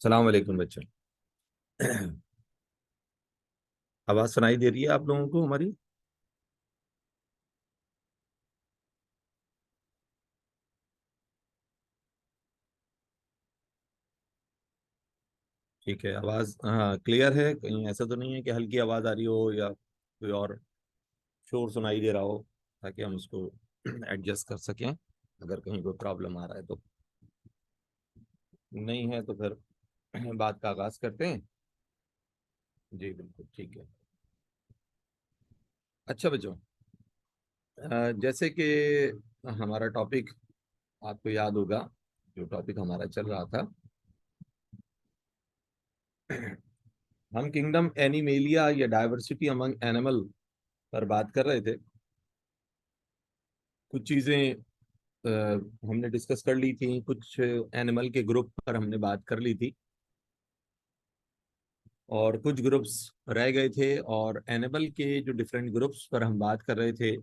सलाम वालेकुम बच्चों। आवाज सुनाई दे रही है आप लोगों को हमारी? ठीक है, आवाज हाँ क्लियर है। कहीं ऐसा तो नहीं है कि हल्की आवाज आ रही हो या कोई और शोर सुनाई दे रहा हो, ताकि हम उसको एडजस्ट कर सकें अगर कहीं कोई प्रॉब्लम आ रहा है तो। नहीं है तो फिर बात का आगाज करते हैं। जी बिल्कुल ठीक है। अच्छा बच्चों, जैसे कि हमारा टॉपिक आपको याद होगा, जो टॉपिक हमारा चल रहा था, हम किंगडम एनिमेलिया या डाइवर्सिटी अमंग एनिमल पर बात कर रहे थे। कुछ चीजें हमने डिस्कस कर ली थी, कुछ एनिमल के ग्रुप पर हमने बात कर ली थी और कुछ ग्रुप्स रह गए थे। और एनिमल के जो डिफरेंट ग्रुप्स पर हम बात कर रहे थे,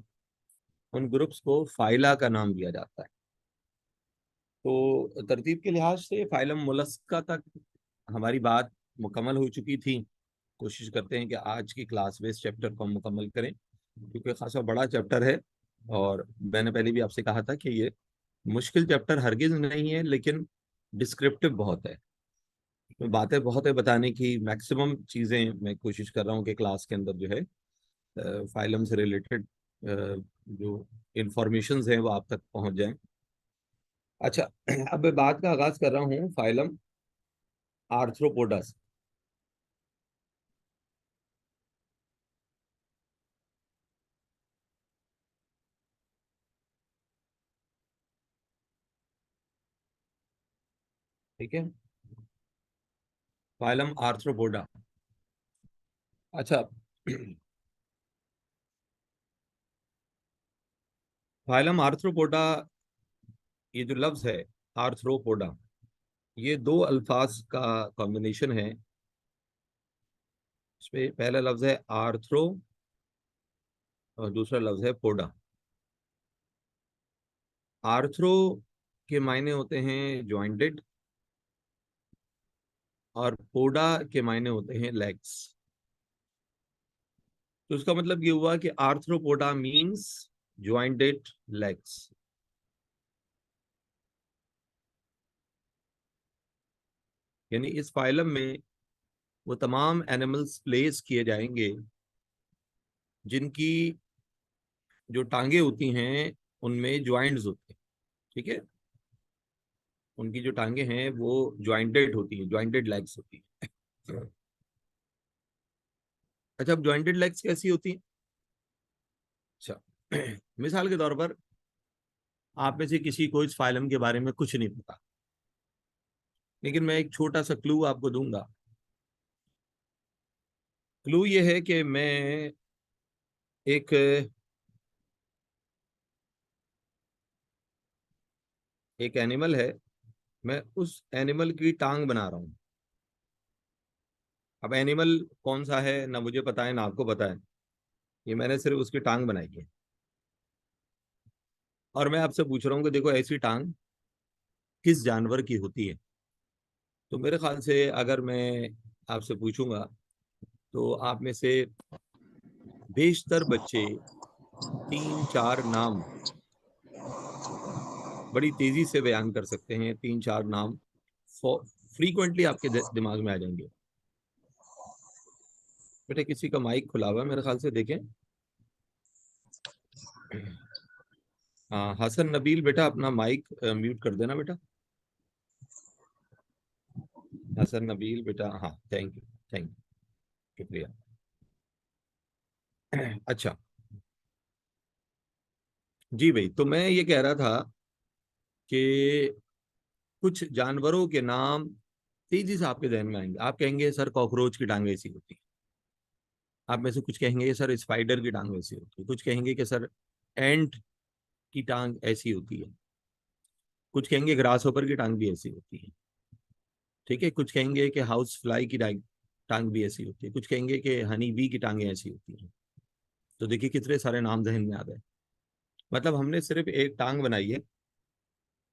उन ग्रुप्स को फाइला का नाम दिया जाता है। तो तरतीब के लिहाज से फाइलम मोलस्का तक हमारी बात मुकम्मल हो चुकी थी। कोशिश करते हैं कि आज की क्लास में इस चैप्टर को हम मुकम्मल करें, क्योंकि खासा बड़ा चैप्टर है। और मैंने पहले भी आपसे कहा था कि ये मुश्किल चैप्टर हरगिज नहीं है, लेकिन डिस्क्रिप्टिव बहुत है। तो बातें बहुत है बताने की, मैक्सिमम चीज़ें मैं कोशिश कर रहा हूँ कि क्लास के अंदर जो है फाइलम से रिलेटेड जो इंफॉर्मेशन है वो आप तक पहुंच जाए। अच्छा, अब मैं बात का आगाज कर रहा हूँ फाइलम आर्थ्रोपोडा से। ठीक है, फाइलम आर्थ्रोपोडा। अच्छा, फाइलम आर्थ्रोपोडा, ये जो लफ्ज है आर्थ्रोपोडा, ये दो अल्फाज का कॉम्बिनेशन है। इसमें पहला लफ्ज है आर्थ्रो और दूसरा लफ्ज है पोडा। आर्थ्रो के मायने होते हैं जॉइंटेड, और पोडा के मायने होते हैं लेग्स। तो उसका मतलब ये हुआ कि आर्थ्रोपोडा मींस जॉइंटेड लेग्स। यानी इस फाइलम में वो तमाम एनिमल्स प्लेस किए जाएंगे जिनकी जो टांगे होती हैं उनमें ज्वाइंट्स होते हैं। ठीक है, उनकी जो टांगे हैं वो ज्वाइंटेड होती हैं, ज्वाइंटेड लेग्स होती हैं। अच्छा, अब ज्वाइंटेड लेग्स कैसी होती हैं? अच्छा, मिसाल के तौर पर आप में से किसी को इस फाइलम के बारे में कुछ नहीं पता, लेकिन मैं एक छोटा सा क्लू आपको दूंगा। क्लू ये है कि मैं एक एक एनिमल है, मैं उस एनिमल की टांग बना रहा हूँ। अब एनिमल कौन सा है ना मुझे पता है ना आपको पता है, ये मैंने सिर्फ उसकी टांग बनाई है। और मैं आपसे पूछ रहा हूँ कि देखो ऐसी टांग किस जानवर की होती है। तो मेरे ख्याल से अगर मैं आपसे पूछूंगा तो आप में से बेशतर बच्चे तीन चार नाम बड़ी तेजी से बयान कर सकते हैं। तीन चार नाम फ्रीक्वेंटली आपके दिमाग में आ जाएंगे। बेटा किसी का माइक खुला हुआ है मेरे ख्याल से, देखें। हाँ हसन नबील, बेटा अपना माइक म्यूट कर देना बेटा। हसन नबील बेटा, हाँ थैंक यू, थैंक यू, शुक्रिया। अच्छा, जी भाई, तो मैं ये कह रहा था कि कुछ जानवरों के नाम तेजी से आपके जहन में आएंगे। आप कहेंगे सर कॉकरोच की टांग ऐसी होती है। आप में से कुछ कहेंगे सर स्पाइडर की टांग ऐसी होती है। कुछ कहेंगे कि सर एंट की टांग ऐसी होती है। कुछ कहेंगे ग्रास होपर की टांग भी ऐसी होती है। ठीक है, कुछ कहेंगे कि हाउस फ्लाई की टांग टांग भी ऐसी होती है। कुछ कहेंगे कि हनी बी की टांगे ऐसी होती हैं। तो देखिए कितने सारे नाम जहन में आ गए। मतलब हमने सिर्फ एक टांग बनाई है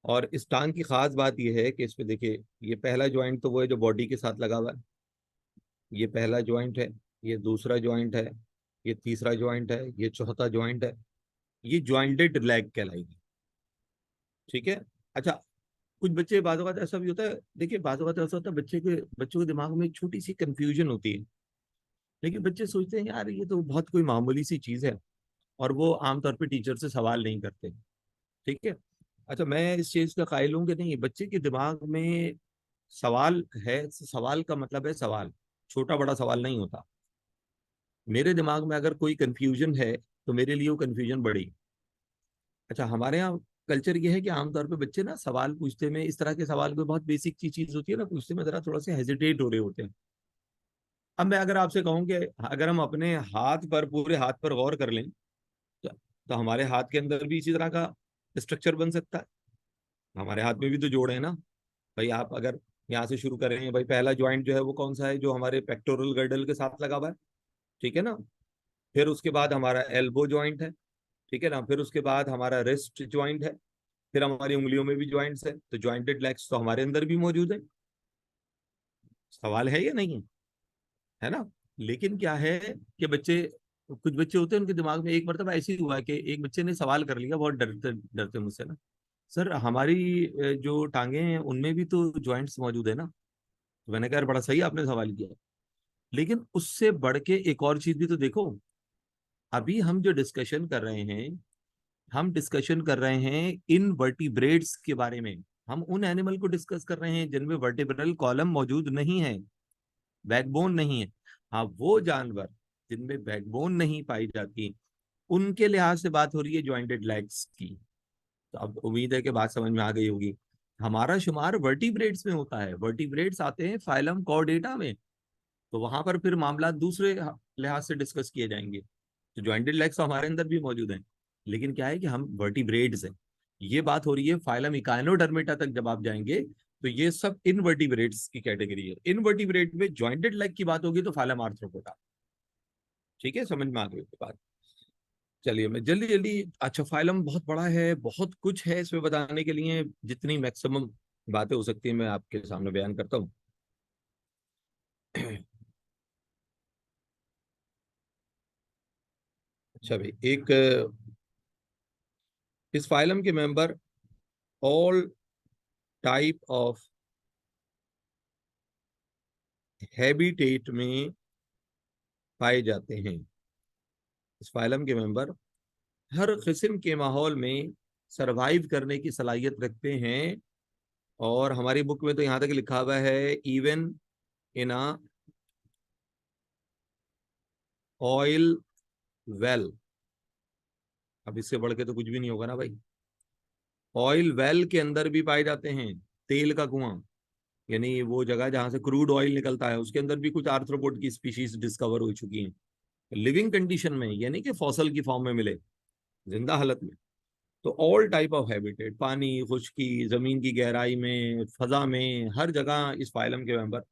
और इस टांग की खास बात यह है कि इसमें देखिए, ये पहला ज्वाइंट तो वो है जो बॉडी के साथ लगा हुआ है, ये पहला ज्वाइंट है, ये दूसरा ज्वाइंट है, ये तीसरा ज्वाइंट है, ये चौथा ज्वाइंट है। ये ज्वाइंटेड लेग कहलाएगी। ठीक है। अच्छा, कुछ बच्चे बाज़ औक़ात ऐसा भी होता है, देखिए बाज़ औक़ात ऐसा होता है बच्चों के दिमाग में एक छोटी सी कंफ्यूजन होती है, लेकिन बच्चे सोचते हैं यार ये तो बहुत कोई मामूली सी चीज है, और वो आमतौर पे टीचर से सवाल नहीं करते। ठीक है। अच्छा, मैं इस चीज का कायल हूँ कि नहीं, बच्चे के दिमाग में सवाल है, सवाल का मतलब है सवाल, छोटा बड़ा सवाल नहीं होता। मेरे दिमाग में अगर कोई कंफ्यूजन है तो मेरे लिए वो कंफ्यूजन बड़ी। अच्छा, हमारे यहाँ कल्चर ये है कि आमतौर पे बच्चे ना सवाल पूछते में, इस तरह के सवाल कोई बहुत बेसिक चीज होती है ना, पूछते में जरा थोड़ा सा हेजिटेट हो रहे होते हैं। अब मैं अगर आपसे कहूँ कि अगर हम अपने हाथ पर, पूरे हाथ पर गौर कर लें, तो, तो हमारे हाथ के अंदर भी इसी तरह का स्ट्रक्चर बन सकता है। हमारे हाथ में भी तो जोड़ है ना भाई। आप अगर यहाँ से शुरू करें भाई, पहला ज्वाइंट जो है वो कौन सा है, जो हमारे पेक्टोरल गर्डल के साथ लगा हुआ है। ठीक है ना। फिर उसके बाद हमारा एल्बो ज्वाइंट है। ठीक है ना। फिर उसके बाद हमारा रिस्ट ज्वाइंट है। फिर हमारी उंगलियों में भी ज्वाइंट्स है, तो ज्वाइंटेड लेग्स तो हमारे अंदर भी मौजूद है। सवाल है या नहीं है? है ना। लेकिन क्या है कि बच्चे, कुछ बच्चे होते हैं उनके दिमाग में, एक मरतबा ऐसे ही हुआ कि एक बच्चे ने सवाल कर लिया बहुत डरते डरते मुझसे ना, सर हमारी जो टांगे हैं उनमें भी तो जॉइंट्स मौजूद है ना। तो मैंने कहा यार बड़ा सही आपने सवाल किया, लेकिन उससे बढ़ के एक और चीज भी तो देखो। अभी हम जो डिस्कशन कर रहे हैं, हम डिस्कशन कर रहे हैं इन वर्टिब्रेट्स के बारे में। हम उन एनिमल को डिस्कस कर रहे हैं जिनमें वर्टिब्रल कॉलम मौजूद नहीं है, बैकबोन नहीं है। हाँ, वो जानवर जिनमें बैकबोन नहीं पाई जाती, उनके लिहाज से बात हो रही है ज्वाइंटेड लेग्स की। तो अब उम्मीद है कि बात समझ में आ गई होगी। हमारा शुमार वर्टिब्रेट्स में होता है, वर्टिब्रेट्स आते हैं फाइलम कॉर्डेटा में, तो वहां पर फिर मामला दूसरे लिहाज से डिस्कस किए जाएंगे। तो ज्वाइंटेड लेग्स तो हमारे अंदर भी मौजूद हैं, लेकिन क्या है कि हम वर्टिब्रेट्स हैं। ये बात हो रही है फाइलम इकाइनोडर्मेटा तक जब आप जाएंगे, तो ये सब इनवर्टिब्रेट्स की कैटेगरी है। इनवर्टिब्रेट में ज्वाइंटेड लेग की बात होगी तो फाइलम आर्थ्रोपोडा। ठीक है, समझ में आ गई बात। चलिए मैं जल्दी जल्दी, अच्छा फाइलम बहुत बड़ा है, बहुत कुछ है इसमें बताने के लिए, जितनी मैक्सिमम बातें हो सकती है मैं आपके सामने बयान करता हूँ। अच्छा भाई, एक इस फाइलम के member all type of habitat में पाए जाते हैं। इस फाइलम के मेंबर हर किस्म के माहौल में सरवाइव करने की सलाहियत रखते हैं। और हमारी बुक में तो यहाँ तक लिखा हुआ है even in a oil well. अब इससे बढ़ के तो कुछ भी नहीं होगा ना भाई। ऑयल वेल के अंदर भी पाए जाते हैं, तेल का कुआं, यानी वो जगह जहां से क्रूड ऑयल निकलता है, उसके अंदर भी कुछ आर्थ्रोपोड की स्पीशीज डिस्कवर हो चुकी हैं लिविंग कंडीशन में, यानी कि फॉसल की फॉर्म में मिले, जिंदा हालत में। तो ऑल टाइप ऑफ हैबिटेट, पानी, खुश्की, जमीन की गहराई में, फजा में, हर जगह इस फाइलम के मेंबर।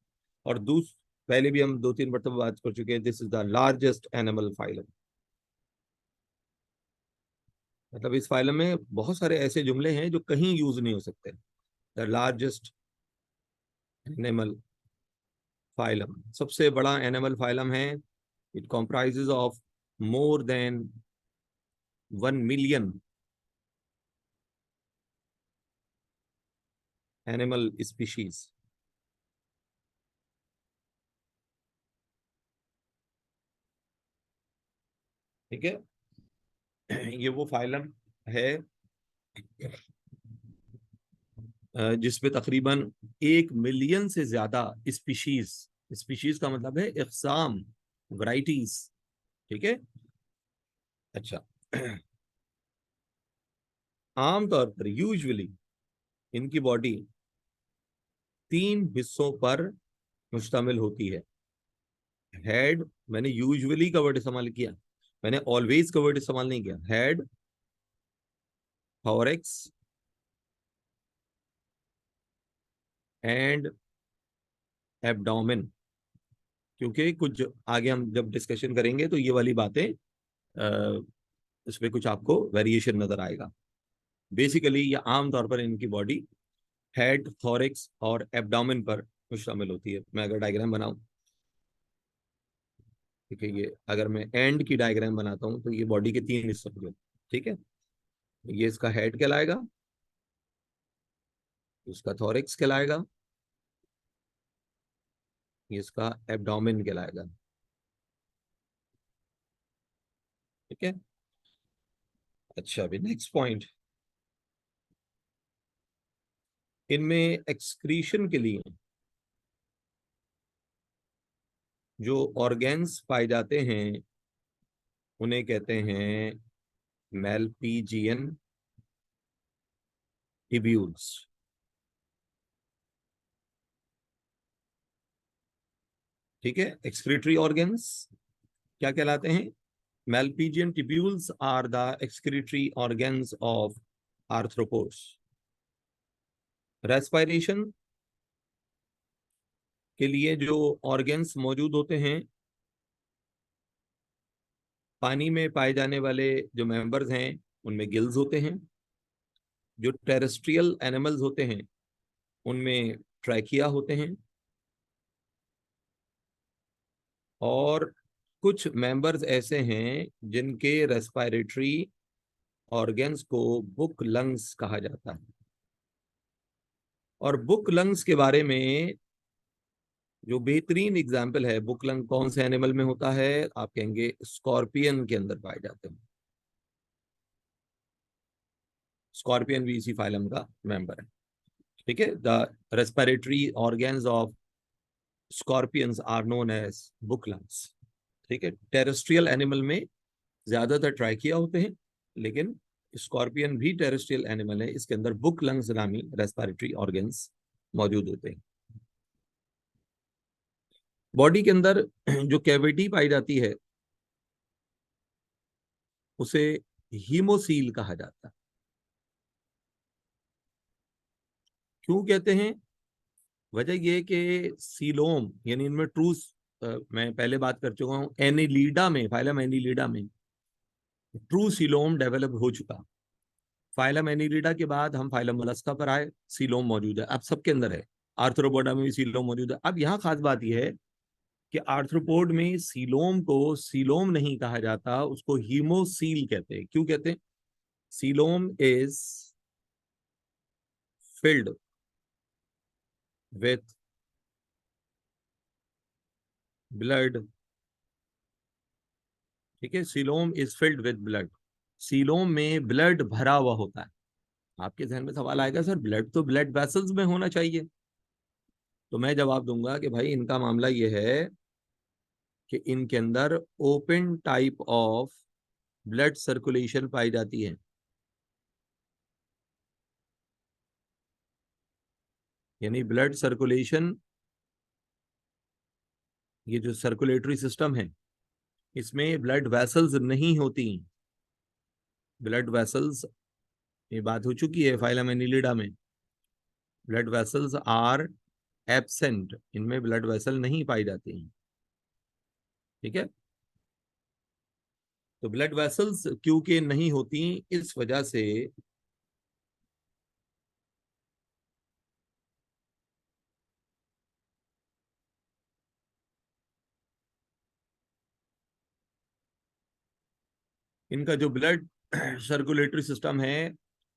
और पहले भी हम 2-3 मरतबा बात कर चुके हैं, this is the largest animal phylum. मतलब इस फाइलम में बहुत सारे ऐसे जुमले हैं जो कहीं यूज नहीं हो सकते। द लार्जेस्ट एनिमल फाइलम, सबसे बड़ा एनिमल फाइलम है। It comprises of more than 1 million animal species. ठीक है। ये वो फाइलम है जिसमें तकरीबन 1 मिलियन से ज्यादा स्पीशीज, स्पीशीज का मतलब है इकसाम, वैरायटीज। ठीक है। अच्छा, आमतौर पर यूजुअली इनकी बॉडी 3 हिस्सों पर मुश्तमिल होती है। हेड, मैंने यूजुअली का वर्ड इस्तेमाल किया, मैंने ऑलवेज का वर्ड इस्तेमाल नहीं किया। Head, thorax and abdomen. क्योंकि कुछ आगे हम जब डिस्कशन करेंगे तो ये वाली बातें, इसमें कुछ आपको वेरिएशन नजर आएगा। बेसिकली ये आमतौर पर इनकी बॉडी हेड, थोरिक्स और एब्डोमेन पर शामिल होती है। मैं अगर डायग्राम बनाऊं, ठीक है, ये अगर मैं एंड की डायग्राम बनाता हूँ तो ये बॉडी के 3 हिस्से हो गए। ठीक है, ये इसका हेड कहलाएगा, इसका थोरिक्स कहलाएगा, ये इसका एब्डोमेन कहलाएगा। ठीक है। अच्छा, अभी नेक्स्ट पॉइंट, इनमें एक्सक्रीशन के लिए जो ऑर्गेन्स पाए जाते हैं उन्हें कहते हैं मैलपीजियन टिब्यूल्स। ठीक है, एक्सक्रीटरी ऑर्गेन्स क्या कहलाते हैं? Malpighian tubules are the excretory organs of arthropods. Respiration के लिए जो ऑर्गेन्स मौजूद होते हैं, पानी में पाए जाने वाले जो मेंबर्स हैं उनमें गिल्स होते हैं। जो टेरेस्ट्रियल एनिमल्स होते हैं उनमें ट्रैकिया होते हैं। और कुछ मेंबर्स ऐसे हैं जिनके रेस्पिरेटरी ऑर्गेन्स को बुक लंग्स कहा जाता है। और बुक लंग्स के बारे में जो बेहतरीन एग्जाम्पल है, बुक लंग कौन से एनिमल में होता है? आप कहेंगे स्कॉर्पियन के अंदर पाए जाते हैं। स्कॉर्पियन भी इसी फाइलम का मेंबर है। ठीक है, the respiratory organs of scorpions are known as book lungs. ठीक है, टेरेस्ट्रियल एनिमल में ज्यादातर ट्राइकिया होते हैं, लेकिन स्कॉर्पियन भी टेरेस्ट्रियल एनिमल है, इसके अंदर बुक लंग्स नामी रेस्पिरेटरी ऑर्गेन्स मौजूद होते हैं। बॉडी के अंदर जो कैविटी पाई जाती है उसे हीमोसील कहा जाता है। क्यों कहते हैं? वजह यह कि सीलोम यानी इनमें ट्रूस, मैं पहले बात कर चुका हूं, एनिलीडा में, फाइलम एनिलीडा में ट्रू सीलोम डेवलप हो चुका। फाइलम एनिलीडा के बाद हम फाइलम मोलस्का पर आए, सीलोम मौजूद है, अब सबके अंदर है। आर्थ्रोपोडा में भी सीलोम मौजूद है। अब यहाँ खास बात यह है कि आर्थ्रोपोड में सीलोम को सीलोम नहीं कहा जाता, उसको हीमोसील कहते हैं। क्यों कहते हैं? Coelom is filled with blood. ठीक है, coelom is filled with blood. Coelom में ब्लड भरा हुआ होता है। आपके जहन में सवाल आएगा, सर ब्लड तो ब्लड वेसल्स में होना चाहिए। तो मैं जवाब दूंगा कि भाई इनका मामला यह है कि इनके अंदर open type of blood circulation पाई जाती है। यानी ब्लड सर्कुलेशन, ये जो सर्कुलेटरी सिस्टम है इसमें ब्लड वेसल्स नहीं होती। ब्लड वेसल्स, ये बात हो चुकी है फाइलम एनिलिडा में, ब्लड वेसल्स आर एब्सेंट, इनमें ब्लड वेसल नहीं पाई जाती हैं। ठीक है, तो ब्लड वेसल्स क्योंकि नहीं होती, इस वजह से इनका जो ब्लड सर्कुलेटरी सिस्टम है,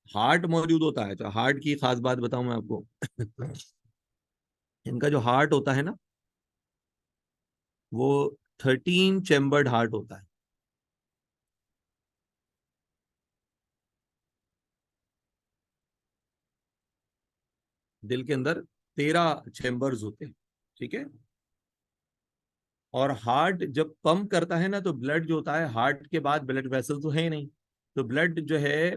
हार्ट मौजूद होता है। तो हार्ट की खास बात बताऊं मैं आपको इनका जो हार्ट होता है ना, वो 13 चेम्बर्ड हार्ट होता है। दिल के अंदर 13 चेम्बर्स होते हैं। ठीक है, और हार्ट जब पंप करता है ना, तो ब्लड जो होता है, हार्ट के बाद ब्लड वेसल तो है ही नहीं, तो ब्लड जो है,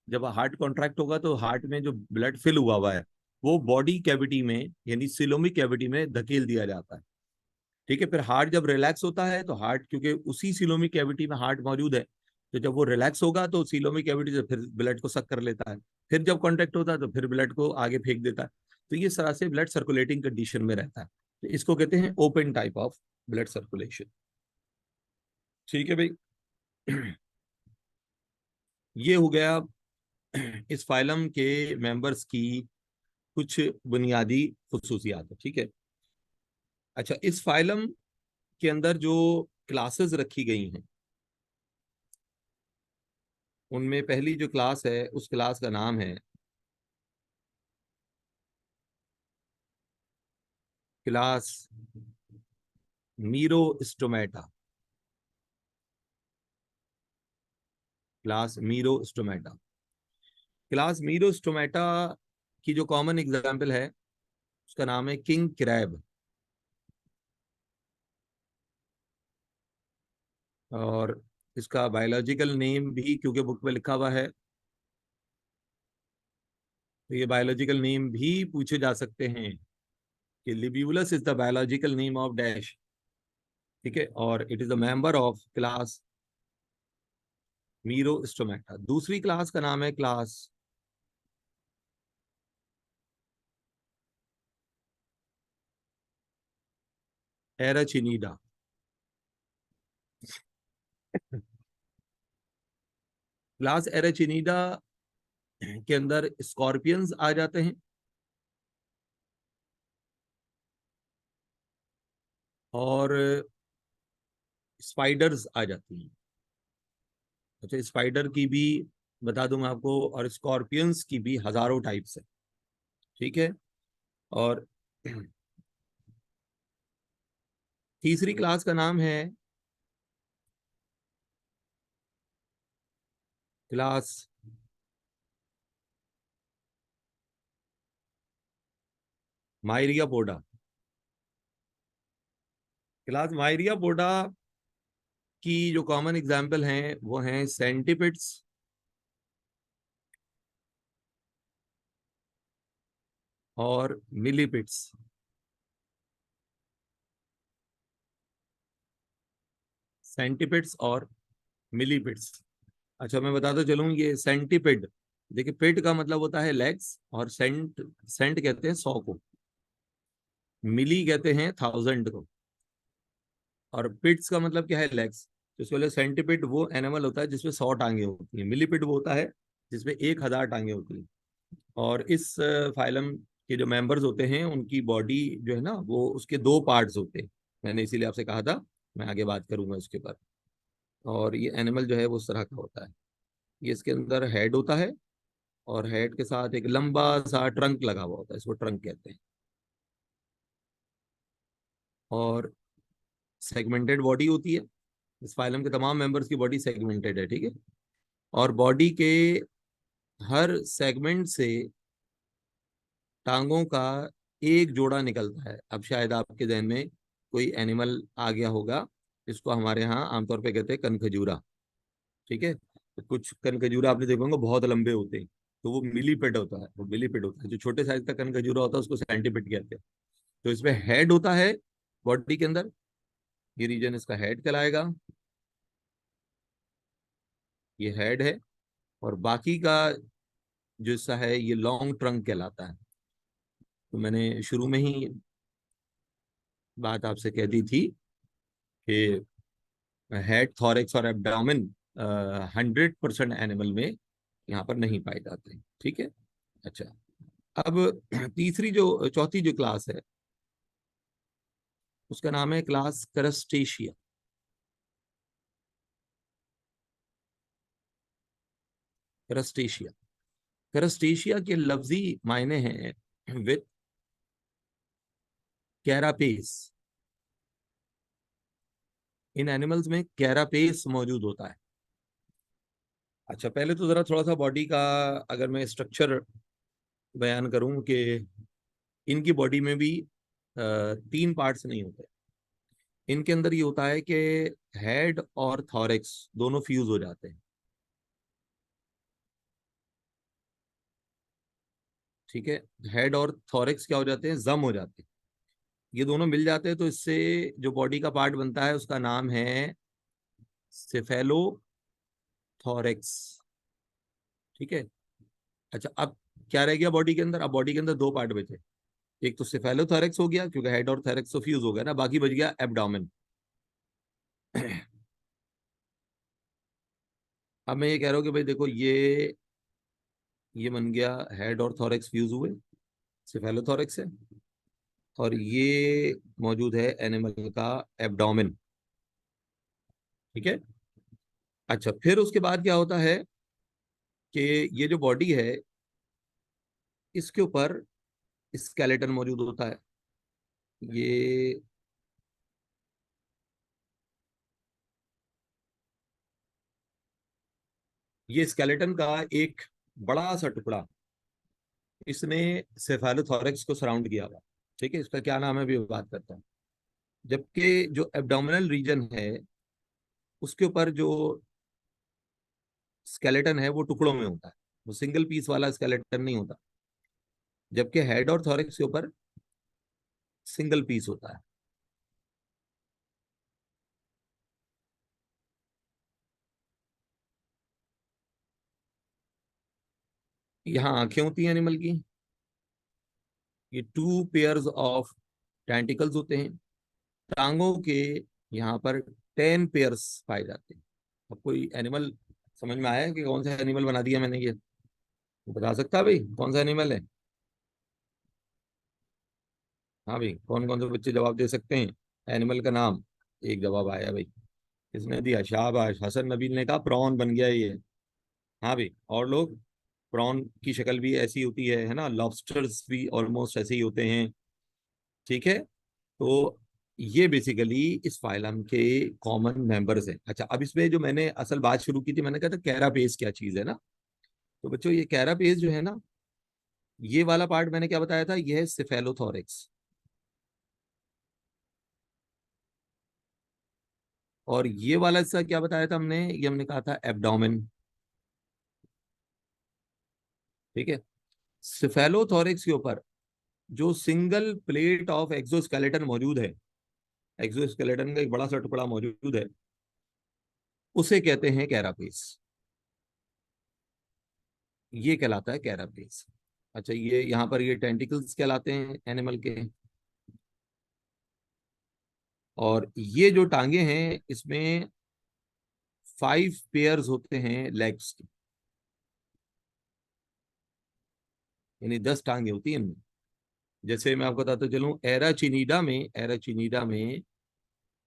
जब हार्ट कॉन्ट्रैक्ट होगा तो हार्ट में जो ब्लड फिल हुआ हुआ है वो बॉडी कैविटी में यानी सिलोमिक कैविटी में धकेल दिया जाता है। ठीक है, फिर हार्ट जब रिलैक्स होता है तो हार्ट, क्योंकि उसी सिलोमिक कैविटी में हार्ट मौजूद है, तो जब वो रिलैक्स होगा तो सिलोमिक कैविटी से फिर ब्लड को सक कर लेता है। फिर जब कॉन्टैक्ट होता है तो फिर ब्लड को आगे फेंक देता है। तो ये इस तरह से ब्लड सर्कुलेटिंग कंडीशन में रहता है। तो इसको कहते हैं open type of blood circulation. ठीक है भाई ये हो गया इस फाइलम के मेंबर्स की कुछ बुनियादी खुसूसियात है, ठीक है। अच्छा, इस फाइलम के अंदर जो क्लासेस रखी गई हैं, उनमें पहली जो क्लास है उस क्लास का नाम है क्लास मीरोस्टोमेटा। क्लास मीरोस्टोमेटा। क्लास मीरोस्टोमेटा की जो कॉमन एग्जाम्पल है उसका नाम है किंग क्रैब। और इसका बायोलॉजिकल नेम भी क्योंकि बुक में लिखा हुआ है, तो ये बायोलॉजिकल नेम भी पूछे जा सकते हैं कि Limulus is the biological name of dash, ठीक है, और it is a member of class Merostomata. दूसरी क्लास का नाम है क्लास एराचिनीडा। क्लास एराचिनीडा के अंदर स्कॉर्पियंस आ जाते हैं और स्पाइडर्स आ जाती हैं। अच्छा, स्पाइडर की भी बता दूं मैं आपको, और स्कॉर्पियंस की भी हजारों टाइप्स है, ठीक है। और तीसरी क्लास का नाम है क्लास मायरिया पोडा। क्लास मायरिया पोडा की जो कॉमन एग्जाम्पल हैं वो हैं सेंटिपिड्स और मिलीपिड्स। सेंटिपिड्स और मिलीपिड्स। अच्छा, मैं बताता चलूँ, ये सेंटिपिड, देखिए पिड का मतलब होता है लेग्स, और सेंट, सेंट कहते हैं 100 को, मिली कहते हैं 1000 को, और पिड्स का मतलब क्या है, लेग्स। तो इसके लिए सेंटिपिड वो एनिमल होता है जिसमें 100 टांगे होती हैं, मिलीपिड वो होता है जिसमें 1000 टांगे होती हैं। और इस फाइलम के जो मेंबर्स होते हैं उनकी बॉडी जो है ना, वो उसके दो पार्ट्स होते हैं। मैंने इसीलिए आपसे कहा था मैं आगे बात करूंगा उसके ऊपर। और ये एनिमल जो है वो उस तरह का होता है। ये इसके अंदर हेड होता है, और हेड के साथ एक लंबा सा ट्रंक लगा हुआ होता है, इसको ट्रंक कहते हैं। और सेगमेंटेड बॉडी होती है। इस फाइलम के तमाम मेंबर्स की बॉडी सेगमेंटेड है, ठीक है। और बॉडी के हर सेगमेंट से टांगों का एक जोड़ा निकलता है। अब शायद आपके जहन में कोई एनिमल आ गया होगा, इसको हमारे यहाँ आमतौर पे कहते हैं कनखजूरा, ठीक है। तो कुछ कनखजूरा आपने देखा होगा बहुत लंबे होते हैं, तो वो मिलीपेड होता है, वो मिलीपेड होता है। जो छोटे साइज का कनखजूरा होता है उसको सेंटीपेड कहते हैं। तो इसमें हेड होता है बॉडी के अंदर, ये रीजन इसका हेड कहलाएगा, ये हेड है। और बाकी का जो हिस्सा है ये लॉन्ग ट्रंक कहलाता है। तो मैंने शुरू में ही बात आपसे कह दी थी कि हेड, थॉरेक्स और एब्डामेन 100% एनिमल में यहाँ पर नहीं पाए जाते हैं, ठीक है। अच्छा, अब तीसरी जो चौथी जो क्लास है उसका नाम है क्लास करस्टेशिया। करस्टेशिया। करस्टेशिया के लफ्जी मायने हैं विथ कैरापेस। इन एनिमल्स में कैरापेस मौजूद होता है। अच्छा, पहले तो जरा थोड़ा सा बॉडी का अगर मैं स्ट्रक्चर बयान करूं कि इनकी बॉडी में भी तीन पार्ट्स नहीं होते। इनके अंदर ये होता है कि हेड और थॉरेक्स दोनों फ्यूज हो जाते हैं, ठीक है। हेड और थॉरेक्स क्या हो जाते हैं, जम हो जाते हैं। ये दोनों मिल जाते हैं तो इससे जो बॉडी का पार्ट बनता है उसका नाम है सेफेलोथॉरेक्स, ठीक है। अच्छा, अब क्या रह गया बॉडी के अंदर, अब बॉडी के अंदर दो पार्ट बचे। एक तो सेफेलोथॉरेक्स हो गया क्योंकि हेड और थॉरेक्स तो फ्यूज हो गया ना, बाकी बच गया एब्डोमेन। अब मैं ये कह रहा हूँ कि भाई देखो, ये ये बन गया हेड और थोरेक्स फ्यूज हुए सेफेलोथोरेक्स से, और ये मौजूद है एनिमल का एब्डोमेन। ठीक है। अच्छा, फिर उसके बाद क्या होता है कि ये जो बॉडी है इसके ऊपर स्केलेटन मौजूद होता है। ये ये स्केलेटन का एक बड़ा सा टुकड़ा इसने सेफेलोथोरेक्स को सराउंड किया हुआ। ठीक है, इसका क्या नाम है अभी बात करता हूँ। जबकि जो एब्डोमिनल रीजन है उसके ऊपर जो स्केलेटन है वो टुकड़ों में होता है, वो सिंगल पीस वाला स्केलेटन नहीं होता। जबकि हेड और थोरेक्स के ऊपर सिंगल पीस होता है। यहाँ आंखें होती हैं एनिमल की। ये 2 पेयर्स ऑफ टेंटिकल्स होते हैं। टांगों के यहाँ पर 10 पेयर्स पाए जाते हैं। अब कोई एनिमल समझ में आया है कि कौन सा एनिमल बना दिया मैंने ये? बता सकता भाई कौन सा एनिमल है? हाँ भाई, कौन कौन से बच्चे जवाब दे सकते हैं? एनिमल का नाम। एक जवाब आया भाई। किसने दिया? शाबाश, हसन नबील ने कहा प्रॉन बन गया ये। हाँ भाई, और लोग? प्रॉन की शक्ल भी ऐसी होती है ना, लॉबस्टर्स भी ऑलमोस्ट ऐसे ही होते हैं। ठीक है। तो ये बेसिकली इस फाइलम के कॉमन मेंबर्स हैं। अच्छा, अब इसमें जो मैंने असल बात शुरू की थी, मैंने कहा था कैरापेस क्या चीज है ना। तो बच्चों, ये कैरापेस जो है ना, ये वाला पार्ट मैंने क्या बताया था, ये है सिफेलोथोरेक्स। और ये वाला हिस्सा क्या बताया था हमने? ये हमने कहा था एब्डोमेन। ठीक है। सिफेलोथोरेक्स के ऊपर जो सिंगल प्लेट ऑफ एक्सोस्केलेटन मौजूद है, एक्सोस्केलेटन का एक बड़ा सा टुकड़ा मौजूद है, उसे कहते हैं कैरापेस। ये कहलाता है कैरापेस। अच्छा, ये यहाँ पर ये टेंटिकल्स कहलाते हैं एनिमल के। और ये जो टांगे हैं इसमें 5 पेयर्स होते हैं लेग्स के, यानी 10 टांगे होती हैं इनमें। जैसे मैं आपको बताता चलूं, एराचिनीडा में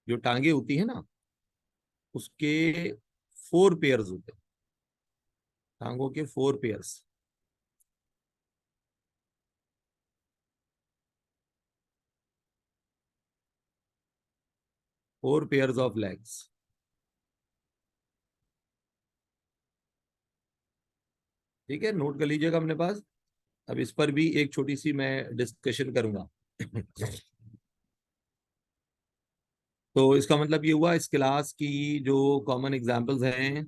जो टांगे होती है ना, उसके 4 पेयर्स होते हैं। टांगों के 4 पेयर्स। 4 pairs of legs. ठीक है, नोट कर लीजिएगा अपने पास। अब इस पर भी एक छोटी सी मैं डिस्कशन करूंगा। तो इसका मतलब ये हुआ इस क्लास की जो कॉमन एग्जांपल्स हैं।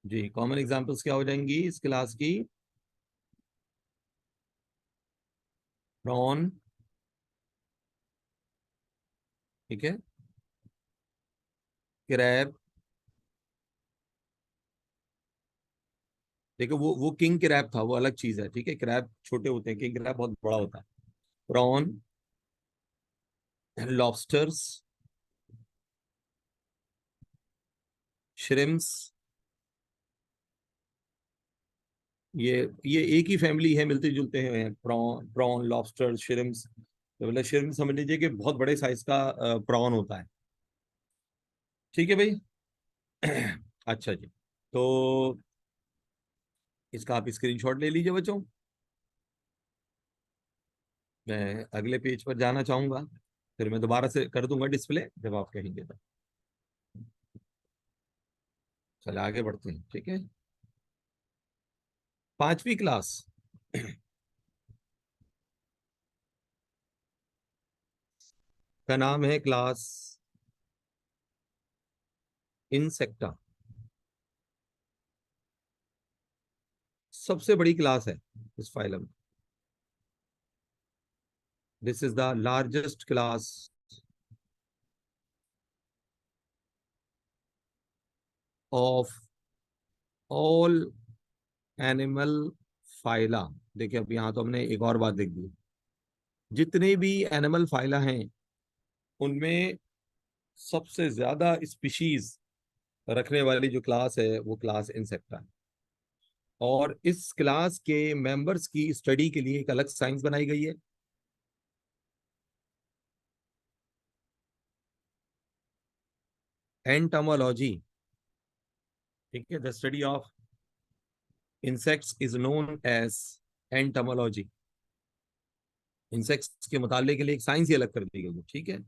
जी, कॉमन एग्जांपल्स क्या हो जाएंगी इस क्लास की? प्रॉन। ठीक है। क्रैब। देखो, वो किंग क्रैब था, वो अलग चीज है। ठीक है, क्रैब छोटे होते हैं, किंग क्रैब बहुत बड़ा होता है। Prawn, lobsters, shrimps. ये एक ही फैमिली है, मिलते जुलते हैं। Prawn, prawn, lobster, shrimps. तो मतलब श्रिम्प समझ लीजिए कि बहुत बड़े साइज का प्रॉन होता है। ठीक है भाई। अच्छा जी। तो इसका आप स्क्रीनशॉट ले लीजिए बच्चों। मैं अगले पेज पर जाना चाहूंगा, फिर मैं दोबारा से कर दूंगा डिस्प्ले जब आप कहेंगे तो। चलो आगे बढ़ते हैं। ठीक है। 5वीं क्लास का नाम है क्लास इंसेक्टा। सबसे बड़ी क्लास है इस phylum. This is the largest class of all animal phyla. देखिए, अब यहाँ तो हमने एक और बात देख दी। जितने भी एनिमल फाइला हैं उनमें सबसे ज्यादा स्पीशीज रखने वाली जो क्लास है वो क्लास इंसेक्टा है। और इस क्लास के मेंबर्स की स्टडी के लिए एक अलग साइंस बनाई गई है। एंटोमोलॉजी। ठीक है, the study of insects is known as entomology. Insects के मुताले के लिए एक साइंस ही अलग कर दी गई है। ठीक है।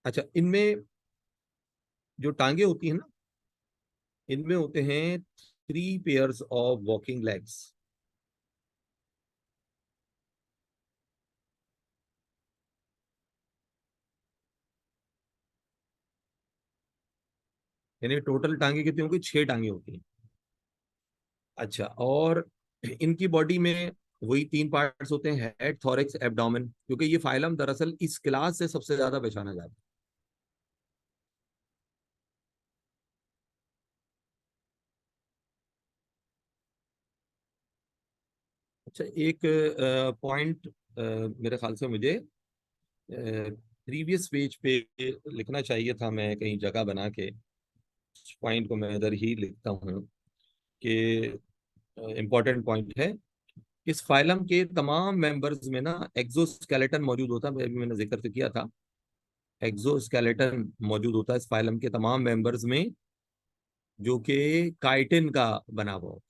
अच्छा, इनमें जो टांगे होती है ना, इनमें होते हैं 3 पेयर्स ऑफ वॉकिंग लेग्स। यानी टोटल टांगे कितनी होगी? 6 टांगे होती हैं। अच्छा, और इनकी बॉडी में वही 3 पार्ट्स होते हैं, हेड, थोरैक्स, एब्डोमेन, क्योंकि ये फाइलम दरअसल इस क्लास से सबसे ज्यादा पहचाना जाता है। अच्छा, एक पॉइंट मेरे ख्याल से मुझे प्रीवियस पेज पे लिखना चाहिए था, मैं कहीं जगह बना के पॉइंट को मैं इधर ही लिखता हूँ कि इम्पोर्टेंट पॉइंट है। इस फाइलम के तमाम मेंबर्स में ना एक्सोस्केलेटन मौजूद होता है, अभी मैंने जिक्र तो किया था। एक्सोस्केलेटन मौजूद होता है इस फाइलम के तमाम मेंबर्स में, जो कि काइटिन का बना हुआ हो।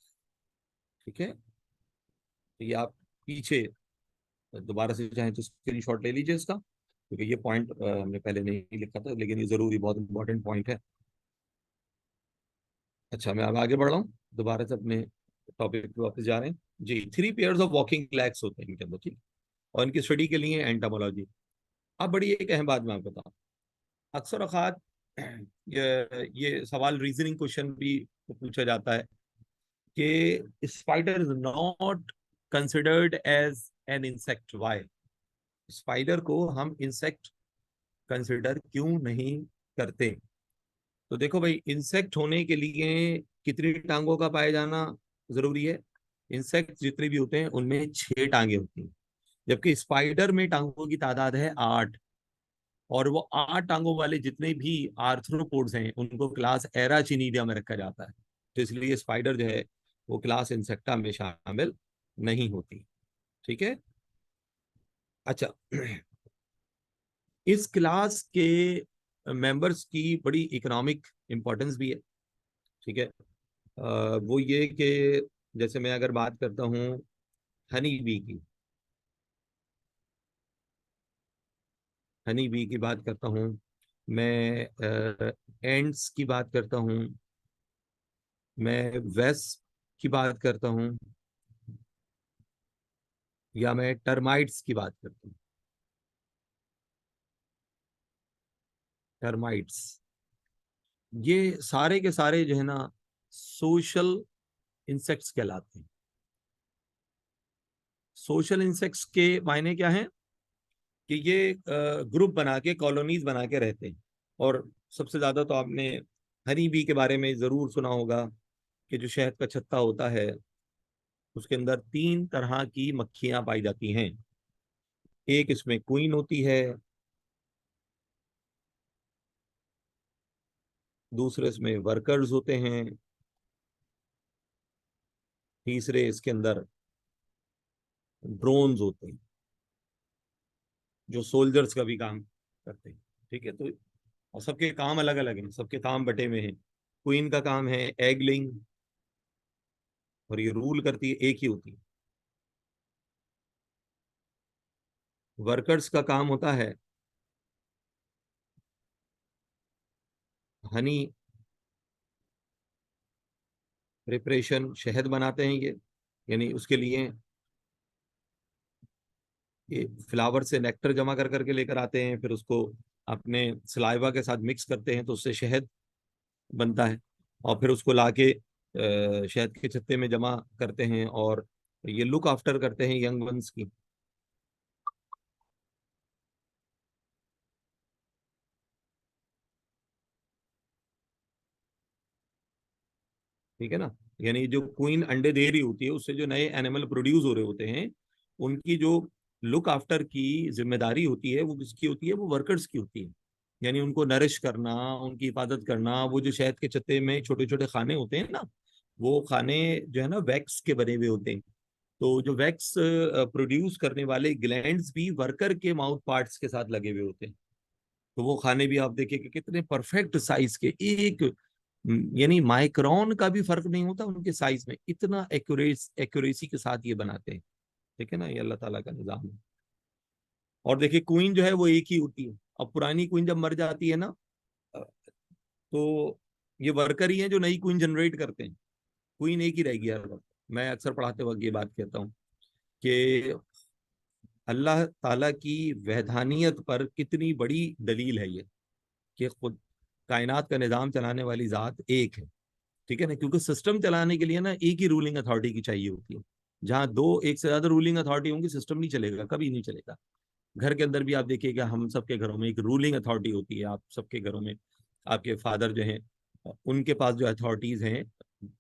ठीक है, तो ये आप पीछे दोबारा से चाहें तो स्क्रीनशॉट ले लीजिए इसका, क्योंकि ये पॉइंट हमने पहले नहीं लिखा था, लेकिन ये जरूरी बहुत इंपॉर्टेंट पॉइंट है। अच्छा, मैं अब आगे बढ़ रहा हूँ, दोबारा से अपने टॉपिक पे वापस जा रहे हैं। जी, 3 पेयर्स ऑफ वॉकिंग लेग्स होते हैं इनके अंदर। ठीक, और इनकी स्टडी के लिए एंटामोलॉजी। अब बड़ी एक अहम बात मैं आपको बताऊं। अक्सर औकात ये सवाल रीजनिंग क्वेश्चन भी पूछा जाता है कि spider is not considered as an insect, why? Spider को हम इंसेक्ट कंसिडर क्यों नहीं करते? तो देखो भाई, इंसेक्ट होने के लिए कितनी टांगों का पाया जाना जरूरी है? इंसेक्ट जितने भी होते हैं उनमें 6 टांगे होती हैं, जबकि स्पाइडर में टांगों की तादाद है 8। और वो 8 टांगों वाले जितने भी आर्थ्रोपोड्स हैं उनको क्लास एराचिनीडिया में रखा जाता है। तो इसलिए स्पाइडर जो है वो क्लास इंसेक्टा में शामिल नहीं होती। ठीक है। अच्छा, इस क्लास के मेंबर्स की बड़ी इकोनॉमिक इंपॉर्टेंस भी है। ठीक है। वो ये कि जैसे मैं अगर बात करता हूँ हनी बी की, हनी बी की बात करता हूँ, मैं एंड्स की बात करता हूँ, मैं वेस की बात करता हूँ, या मैं टर्माइट्स की बात करता हूँ। टर्माइट्स, ये सारे के सारे जो है ना सोशल इंसेक्ट्स कहलाते हैं। सोशल इंसेक्ट्स के मायने क्या है? कि ये ग्रुप बना के, कॉलोनीज बना के रहते हैं। और सबसे ज्यादा तो आपने हनी बी के बारे में जरूर सुना होगा कि जो शहद का छत्ता होता है उसके अंदर 3 तरह की मक्खियां पाई जाती हैं। एक इसमें क्वीन होती है, दूसरे इसमें वर्कर्स होते हैं, तीसरे इसके अंदर ड्रोन्स होते हैं जो सोल्जर्स का भी काम करते हैं। ठीक है, तो और सबके काम अलग अलग हैं, सबके काम बटे हुए हैं। क्वीन का काम है एग, और ये रूल करती है, एक ही होती है। वर्कर्स का काम होता है हनी प्रिपरेशन, शहद बनाते हैं ये, यानी उसके लिए ये फ्लावर से नेक्टर जमा कर करके लेकर आते हैं, फिर उसको अपने सलाइवा के साथ मिक्स करते हैं तो उससे शहद बनता है। और फिर उसको लाके शहद के छत्ते में जमा करते हैं, और ये लुक आफ्टर करते हैं यंग वंस की। ठीक है ना। यानी जो क्वीन अंडे दे रही होती है उससे जो नए एनिमल प्रोड्यूस हो रहे होते हैं, उनकी जो लुक आफ्टर की जिम्मेदारी होती है वो किसकी होती है? वो वर्कर्स की होती है। यानी उनको नरिश करना, उनकी हिफाजत करना। वो जो शहद के चत्ते में छोटे छोटे खाने होते हैं ना, वो खाने जो है ना वैक्स के बने हुए होते हैं। तो जो वैक्स प्रोड्यूस करने वाले ग्लैंड्स भी वर्कर के माउथ पार्ट्स के साथ लगे हुए होते हैं। तो वो खाने भी आप देखिए कि कितने परफेक्ट साइज के, एक यानी माइक्रोन का भी फर्क नहीं होता उनके साइज में, इतना एक्यूरेसी के साथ ये बनाते हैं। ठीक है ना, ये अल्लाह ताला का निजाम है। और देखिए क्वीन जो है वो एक ही होती है। अब पुरानी क्वीन जब मर जाती है ना, तो ये वर्कर ही हैं जो नई क्वीन जनरेट करते हैं। क्वीन एक ही रहेगी हर वक्त। मैं अक्सर पढ़ाते वक्त ये बात कहता हूँ कि अल्लाह ताला की वैधानियत पर कितनी बड़ी दलील है ये, कि खुद कायनात का निजाम चलाने वाली जात एक है। ठीक है ना, क्योंकि सिस्टम चलाने के लिए ना एक ही रूलिंग अथॉरिटी की चाहिए होती है। जहां दो, एक से ज्यादा रूलिंग अथॉरिटी होंगी, सिस्टम नहीं चलेगा, कभी नहीं चलेगा। घर के अंदर भी आप देखिएगा, हम सबके घरों में एक रूलिंग अथॉरिटी होती है। आप सबके घरों में आपके फादर जो हैं, उनके पास जो अथॉरिटीज हैं,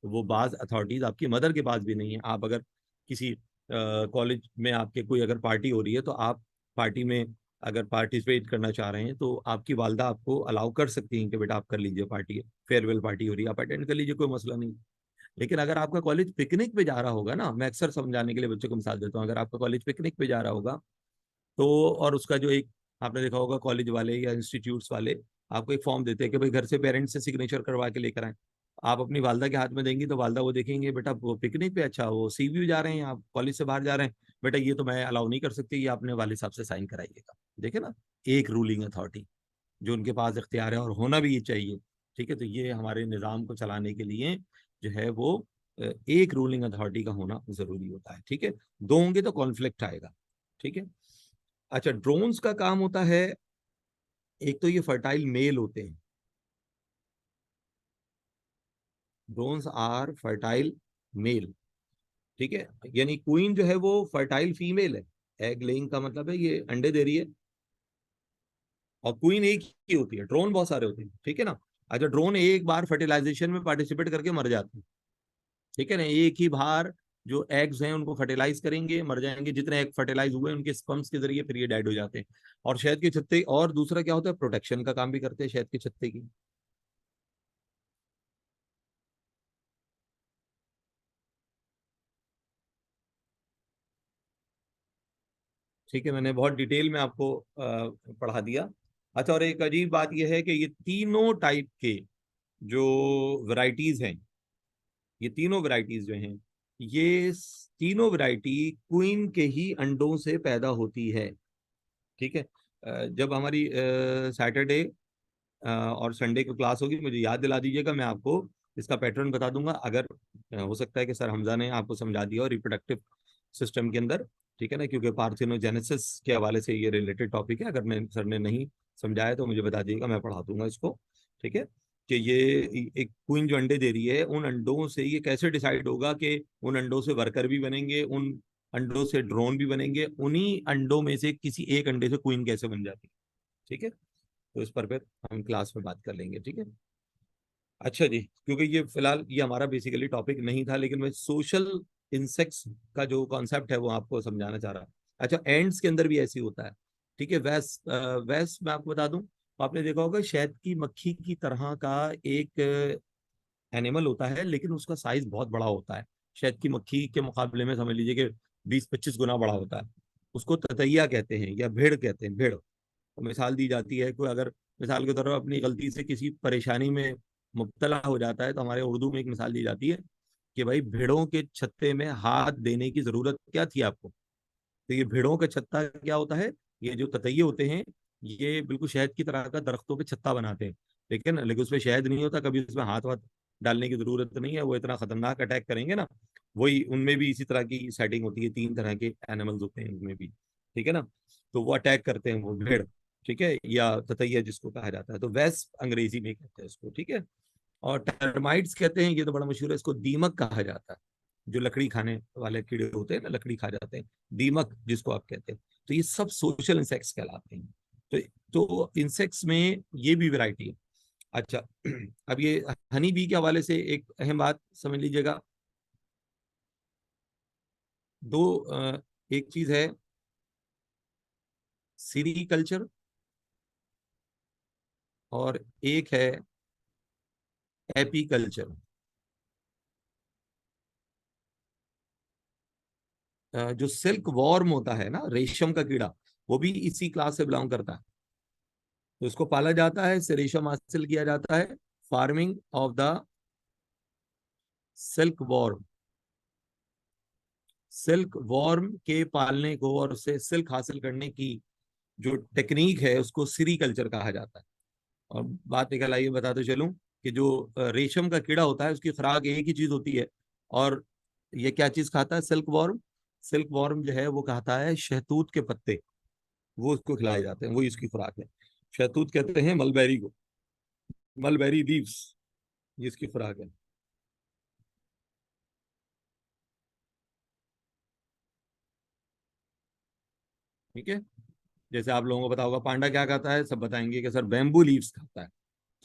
वो बाज अथॉरिटीज आपकी मदर के पास भी नहीं है। आप अगर किसी कॉलेज में आपके कोई अगर पार्टी हो रही है, तो आप पार्टी में अगर पार्टिसिपेट करना चाह रहे हैं, तो आपकी वालदा आपको अलाउ कर सकती हैं कि बेटा आप कर लीजिए, पार्टी है, फेयरवेल पार्टी हो रही है, आप अटेंड कर लीजिए, कोई मसला नहीं। लेकिन अगर आपका कॉलेज पिकनिक पे जा रहा होगा ना, मैं अक्सर समझाने के लिए बच्चों को मिसाल देता हूँ, अगर आपका कॉलेज पिकनिक पे जा रहा होगा, तो और उसका जो एक, आपने देखा होगा कॉलेज वाले या इंस्टीट्यूट्स वाले आपको एक फॉर्म देते हैं कि भाई घर से पेरेंट्स से सिग्नेचर करवा के लेकर आए। आप अपनी वालदा के हाथ में देंगी, तो वालदा वो देखेंगे, बेटा वो पिकनिक पे, अच्छा वो सीव्यू जा रहे हैं, आप कॉलेज से बाहर जा रहे हैं, बेटा ये तो मैं अलाउ नहीं कर सकती, ये आपने वाले साहब से साइन कराइएगा। देखे ना, एक रूलिंग अथॉरिटी जो उनके पास इख्तियार है, और होना भी ये चाहिए। ठीक है, तो ये हमारे निज़ाम को चलाने के लिए जो है वो एक रूलिंग अथॉरिटी का होना जरूरी होता है। ठीक है, दो होंगे तो कॉन्फ्लिक्ट आएगा। ठीक है। अच्छा, ड्रोन्स का काम होता है, एक तो ये फर्टाइल मेल होते हैं। Drones are fertile male. ठीक है, यानी क्वीन जो है वो फर्टाइल फीमेल है। एग लेइंग का मतलब है ये अंडे दे रही है, और क्वीन एक ही होती है, ड्रोन बहुत सारे होते हैं। ठीक है ना। अच्छा, ड्रोन एक बार फर्टिलाइजेशन में पार्टिसिपेट करके मर जाते हैं। ठीक है ना, एक ही बार जो एग्स हैं उनको फर्टिलाइज करेंगे, मर जाएंगे। जितने एग फर्टिलाइज हुए उनके स्पर्म्स के जरिए फिर ये डेड हो जाते हैं। और शहद के छत्ते, और दूसरा क्या होता है, प्रोटेक्शन का काम भी करते हैं शहद के छत्ते की। ठीक है, मैंने बहुत डिटेल में आपको पढ़ा दिया। अच्छा, और एक अजीब बात यह है कि ये तीनों टाइप के जो वैरायटीज हैं, ये तीनों वैरायटीज जो हैं, ये तीनों वैरायटी क्वीन के ही अंडों से पैदा होती है। ठीक है। जब हमारी सैटरडे और संडे की क्लास होगी, मुझे याद दिला दीजिएगा, मैं आपको इसका पैटर्न बता दूंगा। अगर हो सकता है कि सर हमजा ने आपको समझा दिया और रिप्रोडक्टिव सिस्टम के अंदर। ठीक है ना, क्योंकि पार्थिनोजेनेसिस के हवाले से ये रिलेटेड टॉपिक है। अगर ने सर ने नहीं समझाया तो मुझे बता दीजिएगा, मैं पढ़ा दूंगा इसको। ठीक है, कि ये एक क्वीन जो अंडे दे रही है, उन अंडों से ये कैसे डिसाइड होगा कि उन अंडों से वर्कर भी बनेंगे, उन अंडों से ड्रोन भी बनेंगे, उन्हीं अंडों में से किसी एक अंडे से क्वीन कैसे बन जाती है। ठीक है, तो इस पर फिर हम क्लास में बात कर लेंगे। ठीक है। अच्छा जी, क्योंकि ये फिलहाल ये हमारा बेसिकली टॉपिक नहीं था, लेकिन मैं सोशल इंसेक्ट्स का जो कॉन्सेप्ट है वो आपको समझाना चाह रहा। अच्छा, एंड्स के अंदर भी ऐसे ही होता है। ठीक है, वैस मैं आपको बता दूं, आपने देखा होगा शहद की मक्खी की तरह का एक एनिमल होता है, लेकिन उसका साइज बहुत बड़ा होता है। शहद की मक्खी के मुकाबले में समझ लीजिए कि 20-25 गुना बड़ा होता है। उसको ततैया कहते हैं या भेड़ कहते हैं, भेड़। तो मिसाल दी जाती है कि अगर मिसाल के तौर पर अपनी गलती से किसी परेशानी में मुब्तला हो जाता है, तो हमारे उर्दू में एक मिसाल दी जाती है कि भाई भेड़ों के छत्ते में हाथ देने की जरूरत क्या थी आपको। तो ये भेड़ों का छत्ता क्या होता है, ये जो ततैये होते हैं, ये बिल्कुल शहद की तरह का दरख्तों पे छत्ता बनाते हैं। लेकिन उसमें शहद नहीं होता, कभी उसमें हाथ वाथ डालने की जरूरत नहीं है, वो इतना खतरनाक अटैक करेंगे ना। वही उनमें भी इसी तरह की सेटिंग होती है, 3 तरह के एनिमल्स होते हैं उनमें भी। ठीक है ना, तो वो अटैक करते हैं, वो भेड़। ठीक है, या ततैया जिसको कहा जाता है, तो वैस अंग्रेजी में कहते हैं इसको। ठीक है। और टर्माइट्स कहते हैं, ये तो बड़ा मशहूर है, इसको दीमक कहा जाता है। जो लकड़ी खाने वाले कीड़े होते हैं ना, लकड़ी खा जाते हैं, दीमक जिसको आप कहते हैं। तो ये सब सोशल इंसेक्ट्स कहलाते हैं। तो इंसेक्ट्स में ये भी वैरायटी है। अच्छा, अब ये हनी बी के हवाले से एक अहम बात समझ लीजिएगा। दो एक चीज है सीरी कल्चर और एक है एपी कल्चर। जो सिल्क वॉर्म होता है ना, रेशम का कीड़ा, वो भी इसी क्लास से बिलोंग करता है। तो इसको पाला जाता है, इससे रेशम हासिल किया जाता है। Farming of the silk worm, silk worm के पालने को और उससे सिल्क हासिल करने की जो टेक्निक है उसको सीरीकल्चर कहा जाता है। और बात निकल आई, बताते चलूं कि जो रेशम का कीड़ा होता है उसकी खुराक एक ही चीज होती है। और ये क्या चीज खाता है सिल्क वॉर्म? सिल्क वॉर्म जो है वो खाता है शहतूत के पत्ते, वो उसको खिलाए जाते हैं, वही इसकी खुराक है। शहतूत कहते हैं मलबेरी को, मलबेरी लीव्स, ये इसकी खुराक है। ठीक है। जैसे आप लोगों को पता होगा पांडा क्या खाता है, सब बताएंगे कि सर बैम्बू लीव्स खाता है।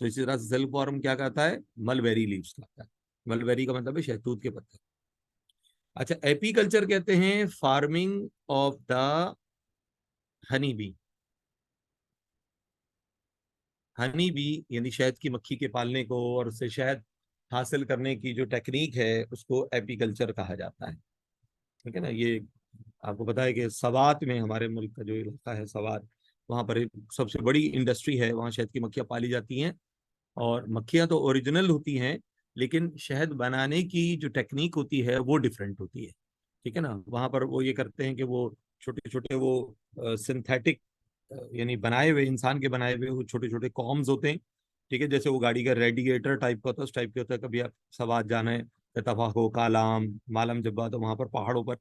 तो इसी तरह से सिल्क वॉर्म क्या खाता है, मलबेरी लीव्स खाता है। मलबेरी का मतलब है शहतूत के पत्ते। अच्छा, एपीकल्चर कहते हैं farming of the honey bee. Honey bee यानी शहद की मक्खी के पालने को और उससे शहद हासिल करने की जो टेक्निक है उसको एपीकल्चर कहा जाता है। ठीक है ना। ये आपको पता है कि सवात में, हमारे मुल्क का जो इलाका है सवात, वहाँ पर एक सबसे बड़ी इंडस्ट्री है, वहाँ शहद की मक्खियाँ पाली जाती हैं। और मक्खियाँ तो ओरिजिनल होती हैं, लेकिन शहद बनाने की जो टेक्निक होती है वो डिफरेंट होती है। ठीक है ना। वहाँ पर वो ये करते हैं कि वो छोटे छोटे वो सिंथेटिक, यानी बनाए हुए, इंसान के बनाए हुए वो छोटे छोटे कॉम्स होते हैं। ठीक है। जैसे वो गाड़ी का रेडिएटर टाइप का होता है, उस टाइप के होता है। कभी आप सवात जाना है, तफाको, कालाम, मालम जब्बा, तो वहाँ पर पहाड़ों पर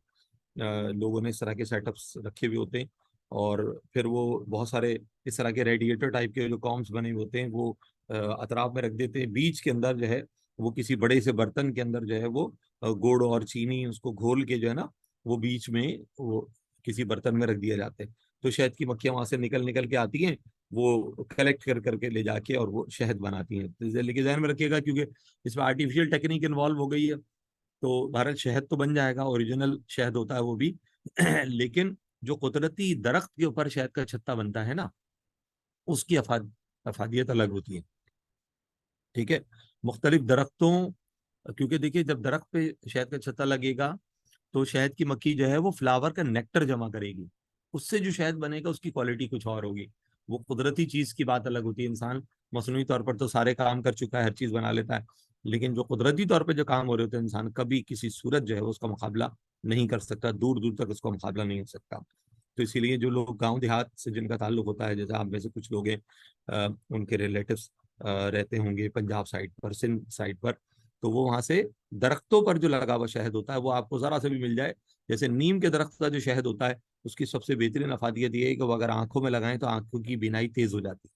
लोगों ने इस तरह के सेटअप्स रखे हुए होते हैं। और फिर वो बहुत सारे इस तरह के रेडिएटर टाइप के जो कॉम्स बने हुए होते हैं वो अतराफ में रख देते हैं। बीच के अंदर जो है वो किसी बड़े से बर्तन के अंदर जो है वो गुड़ और चीनी उसको घोल के जो है ना, वो बीच में वो किसी बर्तन में रख दिया जाते हैं। तो शहद की मक्खियां वहां से निकल निकल के आती हैं, वो कलेक्ट कर करके ले जाके और वो शहद बनाती हैं। तो लेकिन ध्यान में रखिएगा, क्योंकि इसमें आर्टिफिशियल टेक्निक इन्वॉल्व हो गई है, तो भारत शहद तो बन जाएगा, ओरिजिनल शहद होता है वो भी लेकिन जो कुदरती दरख्त के ऊपर शहद का छत्ता बनता है ना, उसकी अफादियत अलग होती है। ठीक है। मुख्तलिफ दरख्तों, क्योंकि देखिए जब दरख्त पे शहद का छत्ता लगेगा तो शहद की मक्खी जो है वो फ्लावर का नेक्टर जमा करेगी, उससे जो शहद बनेगा उसकी क्वालिटी कुछ और होगी। वो कुदरती चीज की बात अलग होती है। इंसान मसनूई तौर पर तो सारे काम कर चुका है, हर चीज बना लेता है, लेकिन जो कुदरती तौर पर जो काम हो रहे होते हैं, इंसान कभी किसी सूरत जो है वो उसका मुकाबला नहीं कर सकता, दूर दूर तक उसका मुकाबला नहीं हो सकता। तो इसीलिए जो लोग गांव देहात से जिनका ताल्लुक होता है, जैसे आप में से कुछ लोग हैं, उनके रिलेटिव्स रहते होंगे पंजाब साइड पर, सिंध साइड पर, तो वो वहां से दरख्तों पर जो लगा हुआ शहद होता है वो आपको जरा से भी मिल जाए। जैसे नीम के दरख्त का जो शहद होता है, उसकी सबसे बेहतरीन अफादियत ये है कि वो अगर आंखों में लगाएं तो आंखों की बीनाई तेज हो जाती है।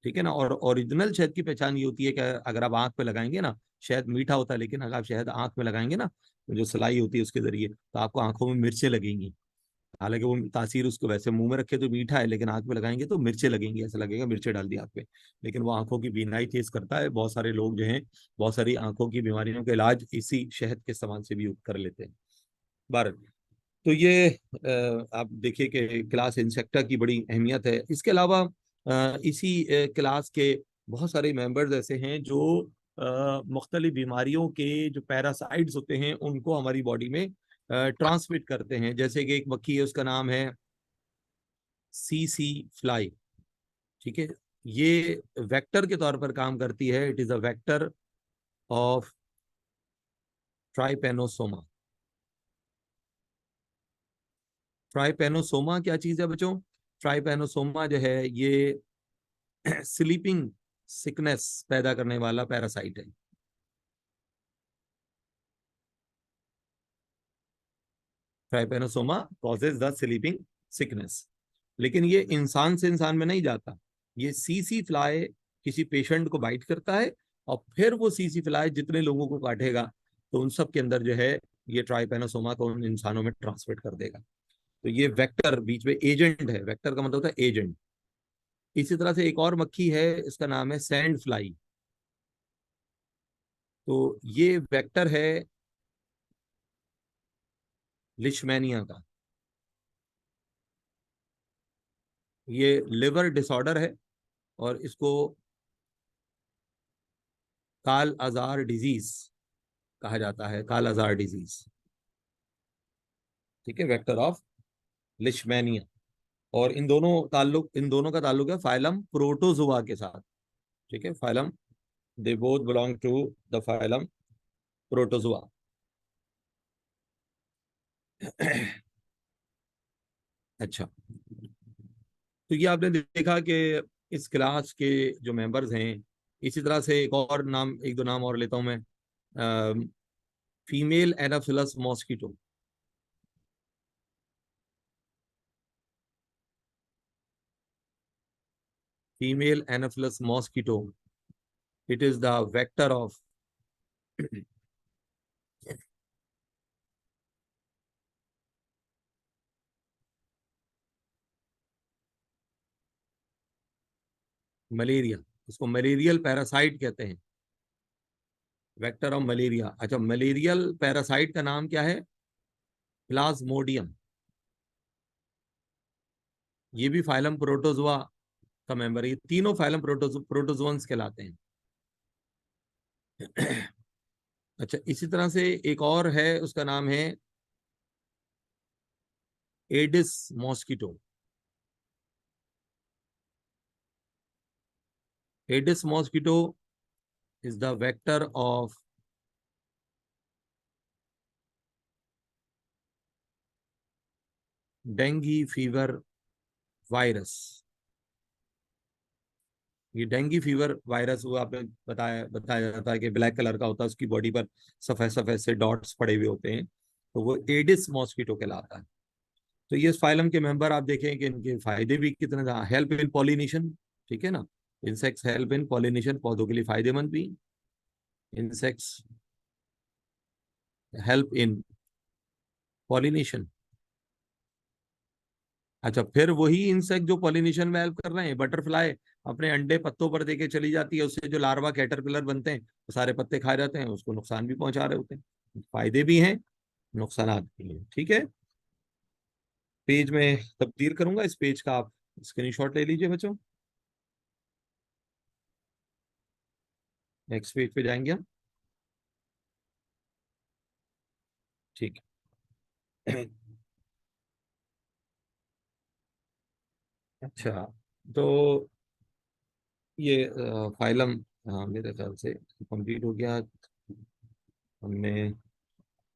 ठीक है ना। और ओरिजिनल शहद की पहचान ये होती है कि अगर आप आंख पे लगाएंगे ना, शहद मीठा होता है, लेकिन अगर आप शहद आंख में लगाएंगे ना, तो जो सलाई होती है उसके जरिए, तो आपको आंखों में मिर्चें लगेंगी। हालांकि वो तासीर उसको वैसे मुंह में रखे तो मीठा है, लेकिन आंख में लगाएंगे तो मिर्चें लगेंगी, ऐसा लगेगा मिर्चें डाल दी आंख पे। लेकिन वो आंखों की बीनाई तेज करता है। बहुत सारे लोग जो हैं, बहुत सारी आंखों की बीमारियों का इलाज इसी शहद के इस्तेमाल से भी कर लेते हैं। बार तो ये आप देखिए कि क्लास इंसेक्टा की बड़ी अहमियत है। इसके अलावा इसी क्लास के बहुत सारे मेंबर्स ऐसे हैं जो मुख्तलिफ बीमारियों के जो पैरासाइट्स होते हैं उनको हमारी बॉडी में ट्रांसमिट करते हैं। जैसे कि एक मक्खी है, उसका नाम है सी फ्लाई। ठीक है। ये वेक्टर के तौर पर काम करती है। It is a vector of Trypanosoma. Trypanosoma क्या चीज है बच्चों? ट्राइपेनोसोमा जो है ये स्लीपिंग सिकनेस पैदा करने वाला पैरासाइट है। Trypanosoma causes the sleeping sickness. लेकिन ये इंसान से इंसान में नहीं जाता। ये सी फ्लाई किसी पेशेंट को बाइट करता है, और फिर वो सी फ्लाई जितने लोगों को काटेगा तो उन सब के अंदर जो है ये ट्राइपेनोसोमा को उन इंसानों में ट्रांसमिट कर देगा। तो ये वेक्टर बीच में एजेंट है। वेक्टर का मतलब होता है एजेंट। इसी तरह से एक और मक्खी है, इसका नाम है सैंड फ्लाई। तो ये वेक्टर है लिशमैनिया का। ये लिवर डिसऑर्डर है और इसको काल आजार डिजीज कहा जाता है, काल आजार डिजीज। ठीक है, वेक्टर ऑफ लिशमैनिया। और इन दोनों का ताल्लुक है फाइलम प्रोटोजुआ के साथ। ठीक है, phylum, they both belong to the phylum protozoa. अच्छा, तो ये आपने देखा कि इस क्लास के जो मेंबर्स हैं, इसी तरह से एक दो नाम और लेता हूं मैं। Female Anopheles mosquito. Female Anopheles mosquito, it is the vector of malaria. इसको मलेरियल पैरासाइट कहते हैं, वेक्टर ऑफ मलेरिया। अच्छा, मलेरियल पैरासाइट का नाम क्या है? प्लाज्मोडियम। ये भी फाइलम प्रोटोजुआ का मेंबर है। ये तीनों फाइलम प्रोटोजुअन्स कहलाते हैं। अच्छा, इसी तरह से एक और है, उसका नाम है Aedes mosquito. Aedes mosquito is the vector of dinghy fever virus. ये डेंगी फीवर वायरस, वो आपने बताया जाता है कि ब्लैक कलर का होता है, उसकी बॉडी पर सफेद सफेद से डॉट्स पड़े हुए होते हैं, तो वो एडिस मॉस्किटो कहलाता है। तो ये इस फाइलम के मेंबर आप देखें कि इनके फायदे भी कितने ज़्यादा। हेल्प इन पॉलिनेशन, ठीक है ना, इंसेक्ट्स हेल्प इन पॉलिनेशन, पौधों के लिए फायदेमंद भी। Insects help in pollination. अच्छा, फिर वही इंसेक्ट जो पॉलिनेशन में हेल्प कर रहे हैं, बटरफ्लाई अपने अंडे पत्तों पर देके चली जाती है, उससे जो लार्वा कैटरपिलर बनते हैं वो सारे पत्ते खा जाते हैं, उसको नुकसान भी पहुंचा रहे होते हैं। फायदे भी हैं, नुकसान भी हैं। ठीक है, पेज में तब्दील करूंगा, इस पेज का आप स्क्रीनशॉट ले लीजिए बच्चों। नेक्स्ट पेज पे जाएंगे हम। ठीक है। अच्छा, तो ये फाइलम, हाँ मेरे ख्याल से कंप्लीट हो गया। हमने,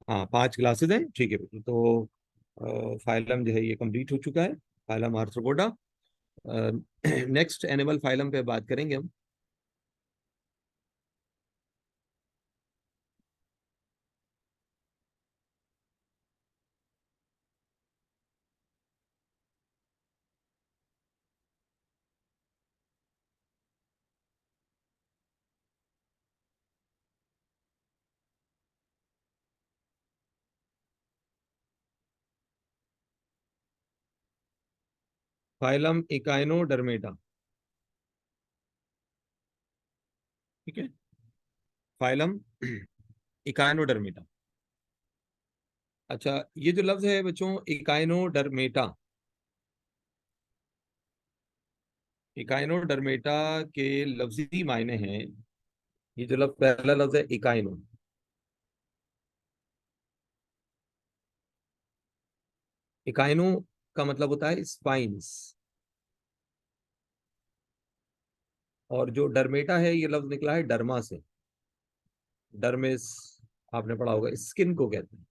हाँ 5 क्लासेज हैं, ठीक है। तो फाइलम जो है ये कंप्लीट हो चुका है, phylum arthropoda. Next animal phylum पे बात करेंगे हम। Phylum Echinodermata. ठीक है, फाइलम इकाइनोडर्मेटा। अच्छा, ये जो लफ्ज है बच्चों इकाइनोडर्मेटा, इकाइनोडर्मेटा के लफ्जी मायने हैं। ये जो लफ्ज, पहला लफ्ज है इकाइनो। इकाइनो का मतलब होता है स्पाइंस। और जो डरमेटा है, ये लफ्ज निकला है डरमा से। डरमिस, आपने पढ़ा होगा, स्किन को कहते हैं,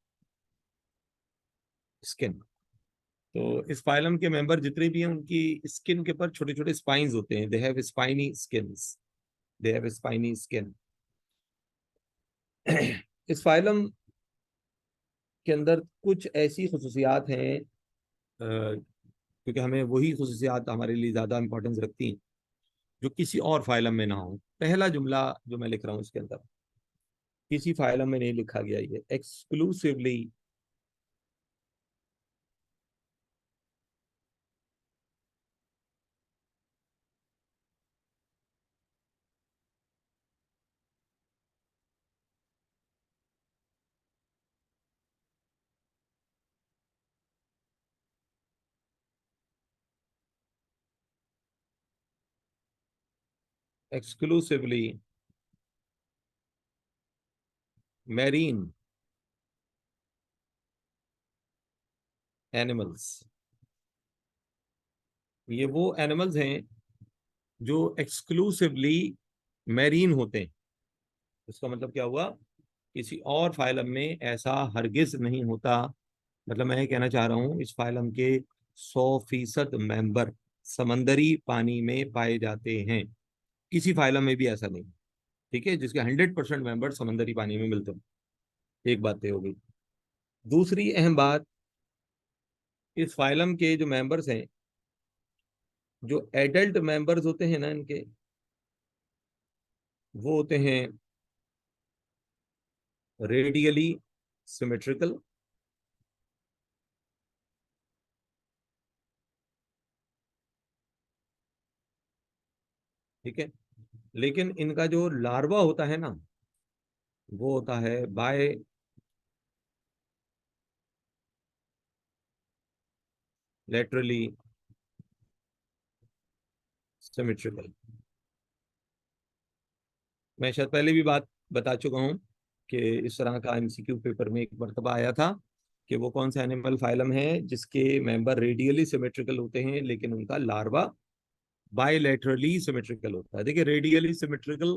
स्किन। तो इस फाइलम के मेंबर जितने भी हैं, उनकी स्किन के ऊपर छोटे छोटे स्पाइंस होते हैं। They have spiny skins, they have spiny skin. इस फाइलम के अंदर कुछ ऐसी खसूसियात हैं, क्योंकि हमें वही खसूसियात हमारे लिए ज्यादा इंपॉर्टेंस रखती हैं जो किसी और फाइलम में ना हो। पहला जुमला जो मैं लिख रहा हूँ इसके अंदर, किसी फाइलम में नहीं लिखा गया, ये एक्सक्लूसिवली एक्सक्लूसिवली मैरीन एनिमल्स, ये वो एनिमल्स हैं जो एक्सक्लूसिवली मैरीन होते हैं। इसका मतलब क्या हुआ, किसी और फाइलम में ऐसा हरगिज नहीं होता। मतलब मैं ये कहना चाह रहा हूं, इस फाइलम के 100% मेंबर समंदरी पानी में पाए जाते हैं। किसी फाइलम में भी ऐसा नहीं, ठीक है, जिसके 100% मेंबर समंदरी पानी में मिलते हैं। एक बात तो हो गई। दूसरी अहम बात, इस फाइलम के जो मेंबर्स हैं, जो एडल्ट मेंबर्स होते हैं ना इनके, वो होते हैं रेडियली सिमेट्रिकल। ठीक है, लेकिन इनका जो लार्वा होता है ना, वो होता है बाय लेटरली सिमेट्रिकल। मैं शायद पहले भी बात बता चुका हूं कि इस तरह का एमसीक्यू पेपर में एक मर्तबा आया था कि वो कौन सा एनिमल फाइलम है जिसके मेंबर रेडियली सिमेट्रिकल होते हैं लेकिन उनका लार्वा बायलैटरली सिमेट्रिकल होता है। देखिए, रेडियली सिमेट्रिकल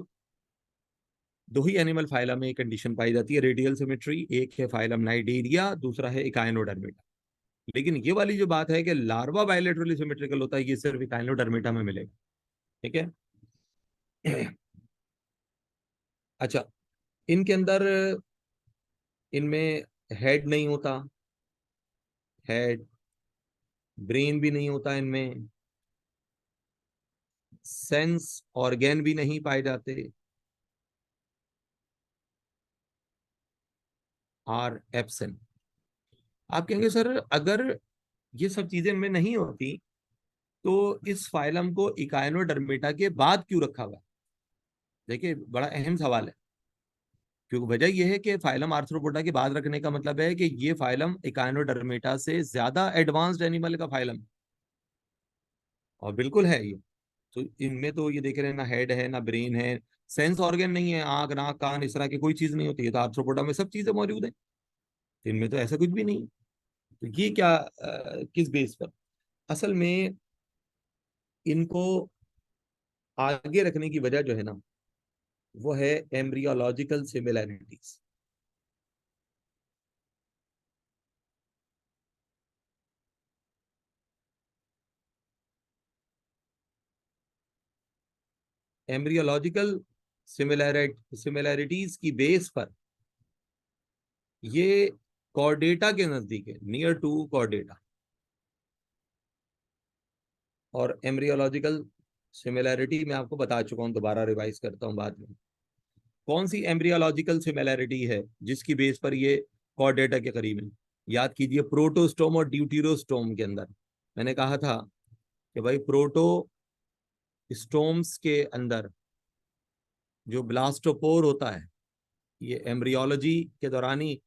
दो ही एनिमल फाइलम में कंडीशन पाई जाती है, रेडियल सिमेट्री। एक है फाइलम नाइडेरिया, दूसरा है इकाइनोडर्मिटा। लेकिन ये वाली जो बात है कि लार्वा बायलैटरली सिमेट्रिकल होता है, ये सिर्फ इकाइनोडर्मिटा में मिलेगा। ठीक है। अच्छा, इनके अंदर, इनमें हेड नहीं होता, हेड, ब्रेन भी नहीं होता इनमें, सेंस ऑर्गेन भी नहीं पाए जाते, आर एब्सेंट। आप कहेंगे सर, अगर ये सब चीजें इनमें नहीं होती तो इस फाइलम को इकाइनोडर्मेटा के बाद क्यों रखा हुआ? देखिए, बड़ा अहम सवाल है। क्योंकि वजह यह है कि फाइलम आर्थ्रोपोडा के बाद रखने का मतलब है कि ये फाइलम इकाइनोडर्मेटा से ज्यादा एडवांस्ड एनिमल का फाइलम, और बिल्कुल है ये। तो इनमें तो ये देख रहे हैं, ना हेड है ना ब्रेन है, सेंस ऑर्गन नहीं है, आंख नाक कान इस तरह की कोई चीज नहीं होती है। तो आर्थ्रोपोडा में सब चीजें मौजूद है, तो इनमें तो ऐसा कुछ भी नहीं है। तो ये क्या, किस बेस पर? असल में इनको आगे रखने की वजह जो है ना, वो है एम्ब्रियोलॉजिकल सिमिलैरिटीज। एम्ब्रियोलॉजिकल सिमिलैरिटीज की बेस पर ये कॉर्डेटा के नजदीक है, नियर टू कॉर्डेटा। और एम्ब्रियोलॉजिकल सिमिलैरिटी मैं आपको बता चुका हूं, दोबारा रिवाइज करता हूं बाद में। कौन सी एम्ब्रियोलॉजिकल सिमिलैरिटी है जिसकी बेस पर ये कॉर्डेटा के करीब है? याद कीजिए, प्रोटोस्टोम और ड्यूटीरोस्टोम के अंदर मैंने कहा था कि भाई प्रोटोस्टोम्स के अंदर जो ब्लास्टोपोर होता है, ये एम्ब्रियोलॉजी के दौरान ही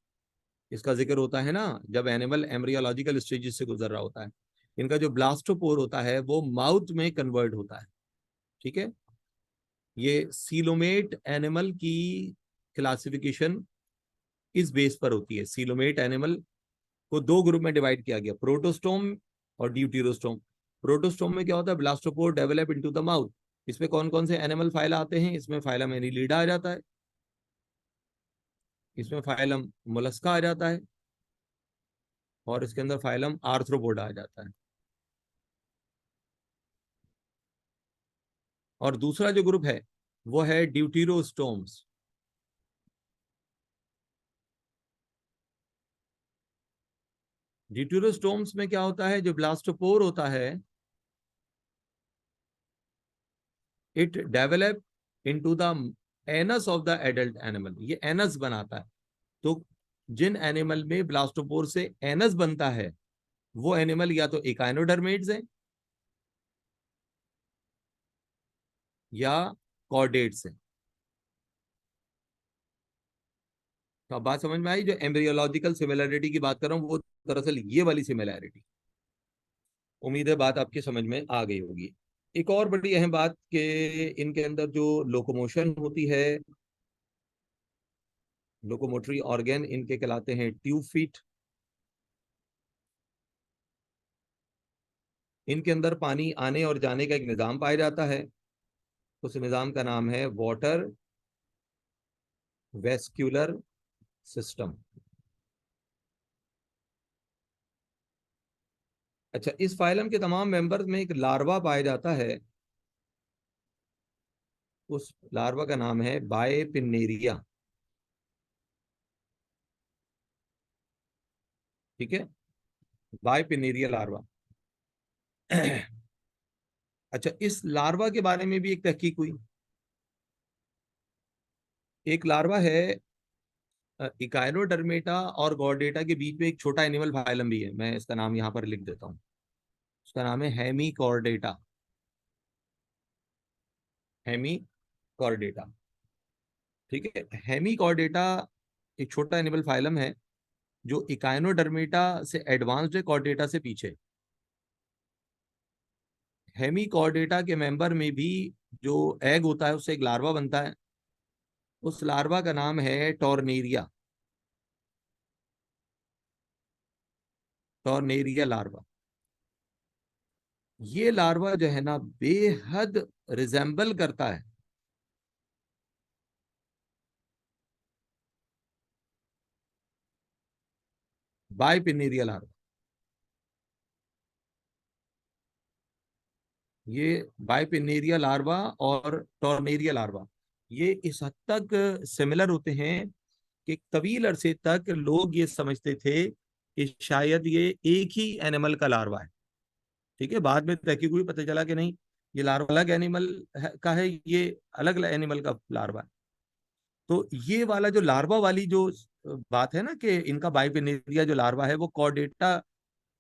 इसका जिक्र होता है ना, जब एनिमल एम्ब्रियोलॉजिकल स्टेजेस से गुजर रहा होता है। इनका जो ब्लास्टोपोर होता है वो माउथ में कन्वर्ट होता है। ठीक है, ये सीलोमेट एनिमल की क्लासिफिकेशन इस बेस पर होती है। सीलोमेट एनिमल को दो ग्रुप में डिवाइड किया गया, प्रोटोस्टोम और ड्यूटीरोस्टोम। प्रोटोस्टोम में क्या होता है, blastopore develop into the mouth. इसमें कौन कौन से एनिमल फाइला आते हैं? इसमें फाइलम एनिलीडा आ जाता है, इसमें फाइलम मोलस्का आ जाता है, और इसके अंदर फाइलम आर्थ्रोपोडा आ जाता है। और दूसरा जो ग्रुप है वो है ड्यूटीरोस्टोम्स। ड्यूटीरोस्टोम्स में क्या होता है, जो ब्लास्टोपोर होता है, it develop into the anus of the adult animal. ये एनस बनाता है। तो जिन एनिमल में ब्लास्टोपोर से एनस बनता है, वो एनिमल या तो इकाइनोडर्मेट्स हैं या कॉर्डेट्स हैं। तो अब बात समझ में आई, जो एम्ब्रियोलॉजिकल सिमिलैरिटी की बात कर रहा हूँ वो दरअसल ये वाली सिमिलैरिटी। उम्मीद है बात आपकी समझ में आ गई होगी। एक और बड़ी अहम बात कि इनके अंदर जो लोकोमोशन होती है, लोकोमोटरी ऑर्गन इनके कहलाते हैं ट्यूब फीट। इनके अंदर पानी आने और जाने का एक निज़ाम पाया जाता है। उस निज़ाम का नाम है वाटर वेस्क्यूलर सिस्टम। अच्छा, इस फाइलम के तमाम मेंबर्स में एक लार्वा पाया जाता है। उस लार्वा का नाम है बायपिनेरिया। ठीक है, बायपिनेरिया लार्वा। अच्छा, इस लार्वा के बारे में भी एक तहकीक हुई। एक लार्वा है, इकाइनोडर्मेटा और गॉर्डेटा के बीच में एक छोटा एनिमल फाइलम भी है। मैं इसका नाम यहाँ पर लिख देता हूँ। उसका नाम है हेमीकॉर्डेटा। हेमीकॉर्डेटा। ठीक है, हेमीकॉर्डेटा एक छोटा एनिमल फाइलम है जो इकाइनोडर्मेटा से एडवांस्ड है, कॉर्डेटा से पीछे। हेमीकॉर्डेटा के मेंबर में भी जो एग होता है उससे एक लार्वा बनता है। उस लार्वा का नाम है टॉर्नेरिया। Tornaria larva. ये लार्वा जो है ना, बेहद रिजेंबल करता है बायपिनेरिया लार्वा। ये बायपिनेरिया लार्वा और टॉर्नेरिया लार्वा ये इस हद तक सिमिलर होते हैं कि तवील अरसे तक लोग ये समझते थे कि शायद ये एक ही एनिमल का लार्वा है। ठीक है, बाद में तहकीक हुई, पता चला कि नहीं, ये लार्वा अलग एनिमल का है, ये अलग एनिमल का लार्वा है। तो ये वाला जो लार्वा वाली जो बात है ना कि इनका बाइपेनेरिया जो लार्वा है वो कॉर्डेटा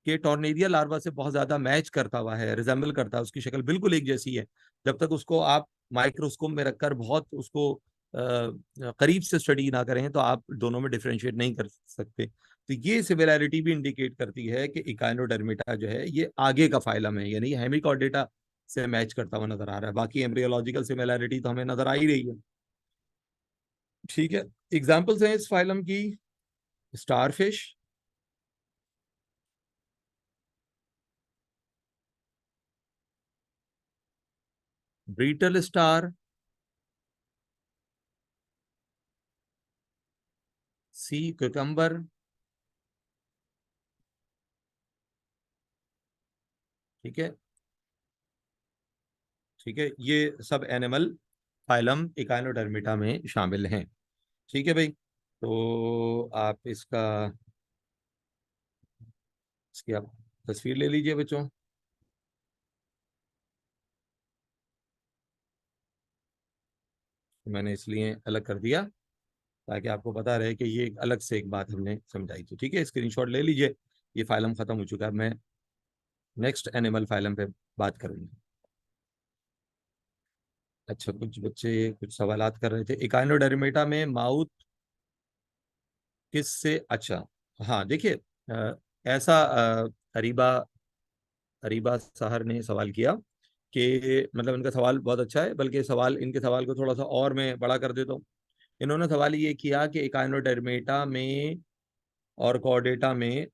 के टॉर्नेरिया लार्वा से बहुत ज्यादा मैच करता हुआ है, रिजेंबल करता है, उसकी शक्ल बिल्कुल एक जैसी है। जब तक उसको आप माइक्रोस्कोप में रखकर बहुत उसको करीब से स्टडी ना करें तो आप दोनों में डिफरेंशिएट नहीं कर सकते। तो ये सिमिलैरिटी भी इंडिकेट करती है कि इकाइनोडर्मेटा जो है ये आगे का फाइलम है, यानी हेमिकॉर्डेटा से मैच करता हुआ नजर आ रहा है। बाकी एम्ब्रियोलॉजिकल सिमिलैरिटी तो हमें नजर आ ही रही है। ठीक है, एग्जाम्पल्स हैं इस फाइलम की। स्टारफिश, ब्रीटल स्टार, सी क्यूकम्बर। ठीक है, ठीक है, ये सब एनिमल फाइलम इकाइनोडर्मिटा में शामिल हैं। ठीक है भाई, तो आप इसकी आप तस्वीर ले लीजिए बच्चों। मैंने इसलिए अलग कर दिया ताकि आपको पता रहे कि ये एक अलग से एक बात हमने समझाई थी। ठीक है, स्क्रीनशॉट ले लीजिए। ये फाइलम खत्म हो चुका है, मैं नेक्स्ट एनिमल फाइलम पे बात करूंगी। अच्छा, कुछ बच्चे कुछ सवालात कर रहे थे इकाइनोडर्मेटा में माउथ किससे। अच्छा, हाँ देखिए, ऐसा अरीबा अरीबा साहर ने सवाल किया कि मतलब इनका सवाल बहुत अच्छा है, बल्कि सवाल इनके सवाल को थोड़ा सा और मैं बड़ा कर देता हूँ। इन्होंने सवाल ये किया कि इकाइनोडर्मेटा में और कॉर्डेटा में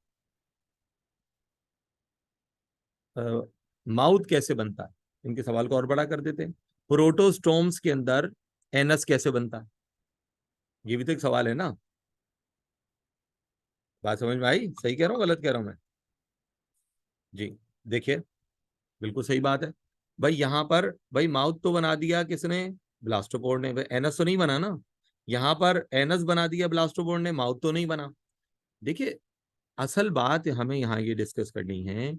माउथ कैसे बनता है। इनके सवाल को और बड़ा कर देते हैं, प्रोटोस्टोम्स के अंदर एनस कैसे बनता है। ये भी तो एक सवाल है ना। बात समझ में आई? सही कह रहा हूँ गलत कह रहा हूँ मैं? जी, देखिए, बिल्कुल सही बात है। भाई यहाँ पर भाई माउथ तो बना दिया किसने? ब्लास्टोपोर ने। भाई एनस तो नहीं बना ना। यहाँ पर एनस बना दिया ब्लास्टोपोर ने, माउथ तो नहीं बना। देखिए, असल बात हमें यहाँ ये डिस्कस करनी है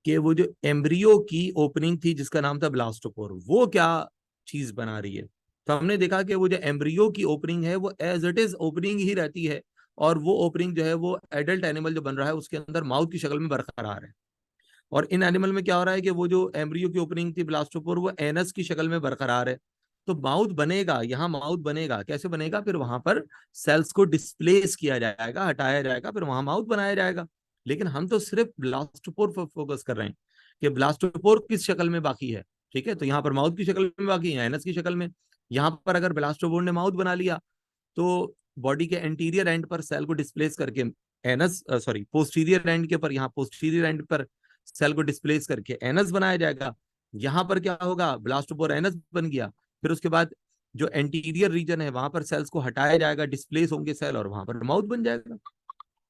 कि वो जो एम्ब्रियो की ओपनिंग थी जिसका नाम था ब्लास्टोपोर, वो क्या चीज बना रही है। तो हमने देखा कि वो जो एम्ब्रियो की ओपनिंग है वो एज इट इज ओपनिंग ही रहती है, और वो ओपनिंग जो है वो एडल्ट एनिमल जो बन रहा है उसके अंदर माउथ की शक्ल में बरकरार है। और इन एनिमल में क्या हो रहा है कि वो जो एम्ब्रियो की ओपनिंग थी ब्लास्टोपोर वो एनस की शक्ल में बरकरार है। तो माउथ बनेगा, यहाँ माउथ बनेगा, कैसे बनेगा? फिर वहां पर सेल्स को डिस्प्लेस किया जाएगा, हटाया जाएगा, फिर वहां माउथ बनाया जाएगा। लेकिन हम तो सिर्फ ब्लास्टोपोर पर फोकस कर रहे हैं कि ब्लास्टोपोर किस शक्ल में बाकी है। ठीक है, तो यहाँ पर माउथ की शक्ल में, बाकी यहाँ एनस की शक्ल में। यहाँ पर अगर ब्लास्टोपोर ने माउथ बना लिया तो बॉडी के एंटीरियर एंड पर सेल को डिस्प्लेस करके एनस, सॉरी पोस्टीरियर एंड के पर, यहाँ पोस्टीरियर एंड पर सेल को डिस्प्लेस करके एनस बनाया जाएगा। यहाँ पर क्या होगा, ब्लास्टोपोर एनस बन गया। फिर उसके बाद जो एंटीरियर रीजन है वहां पर सेल्स को हटाया जाएगा, डिस्प्लेस होंगे सेल, और वहां पर माउथ बन जाएगा।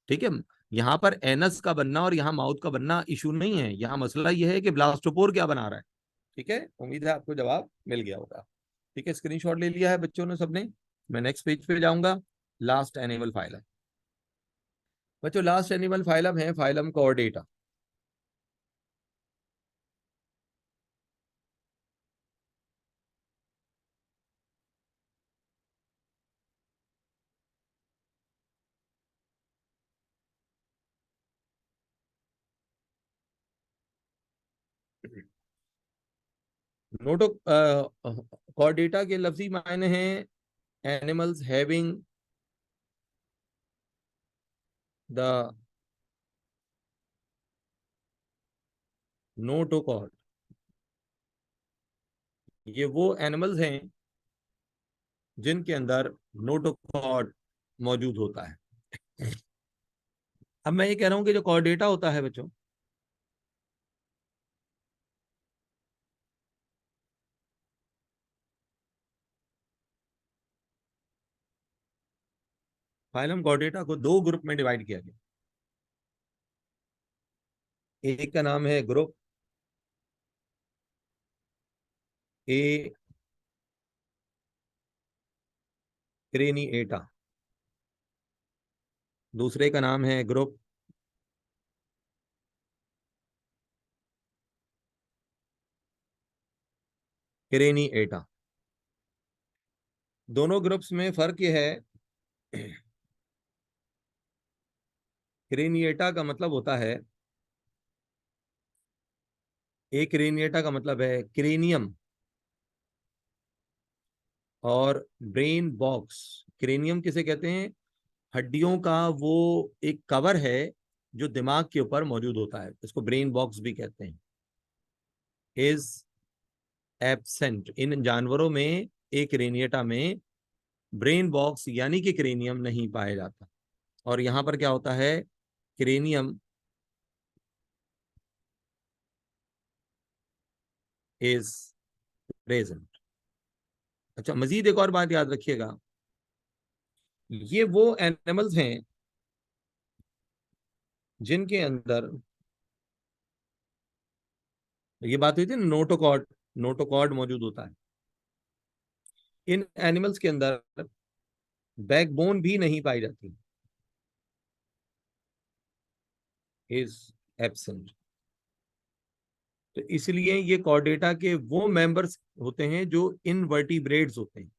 ठीक है, यहाँ पर एनस का बनना और यहाँ माउथ का बनना इशू नहीं है, यहाँ मसला यह है कि ब्लास्टोपोर क्या बना रहा है। ठीक है, उम्मीद है आपको जवाब मिल गया होगा। ठीक है, स्क्रीनशॉट ले लिया है बच्चों ने सबने। मैं नेक्स्ट पेज पे जाऊंगा। Last animal phylum. बच्चों लास्ट एनिमल फाइलम है फाइलम कॉर्डेटा। नोटो कॉर्डेटा के लफ्जी मायने हैं एनिमल्स हैविंग द नोटोकॉर्ड। ये वो एनिमल्स हैं जिनके अंदर नोटोकॉर्ड मौजूद होता है। अब मैं ये कह रहा हूं कि जो कॉर्डेटा होता है बच्चों, फाइलम कॉर्डेटा को दो ग्रुप में डिवाइड किया गया। एक का नाम है ग्रुप ए क्रेनिएटा, दूसरे का नाम है ग्रुप क्रेनिएटा। दोनों ग्रुप्स में फर्क यह है, क्रेनिएटा का मतलब होता है, एक क्रेनिएटा का मतलब है क्रेनियम और ब्रेन बॉक्स। क्रेनियम किसे कहते हैं, हड्डियों का वो एक कवर है जो दिमाग के ऊपर मौजूद होता है, इसको ब्रेन बॉक्स भी कहते हैं। इज एब्सेंट, इन जानवरों में एक क्रेनिएटा में ब्रेन बॉक्स यानी कि क्रेनियम नहीं पाया जाता, और यहां पर क्या होता है, क्रेनियम इज प्रेजेंट। अच्छा, मजीद एक और बात याद रखिएगा, ये वो एनिमल्स हैं जिनके अंदर, ये बात हुई थी ना नोटोकॉर्ड, नोटोकॉर्ड मौजूद होता है। इन एनिमल्स के अंदर बैकबोन भी नहीं पाई जाती, इज एब्सेंट। तो इसलिए ये कॉर्डेटा के वो मेंबर्स होते हैं जो इनवर्टिब्रेट्स होते हैं।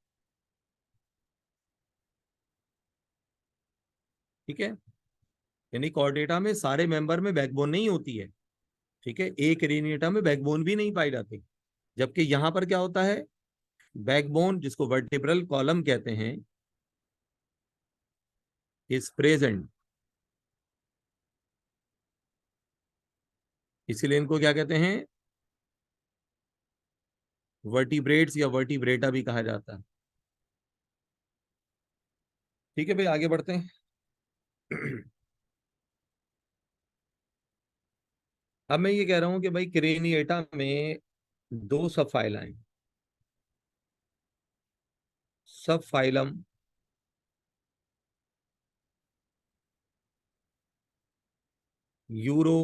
ठीक है, यानी कॉर्डेटा में सारे मेंबर में बैकबोन नहीं होती है। ठीक है, एक रेनिएटा में बैकबोन भी नहीं पाई जाती, जबकि यहां पर क्या होता है, बैकबोन जिसको वर्टिब्रल कॉलम कहते हैं इज प्रेजेंट। इसीलिए इनको क्या कहते हैं, वर्टिब्रेट्स या वर्टिब्रेटा भी कहा जाता है। ठीक है भाई, आगे बढ़ते हैं। अब मैं ये कह रहा हूं कि भाई क्रेनिएटा में दो सब फाइल हैं। सब फाइलम यूरो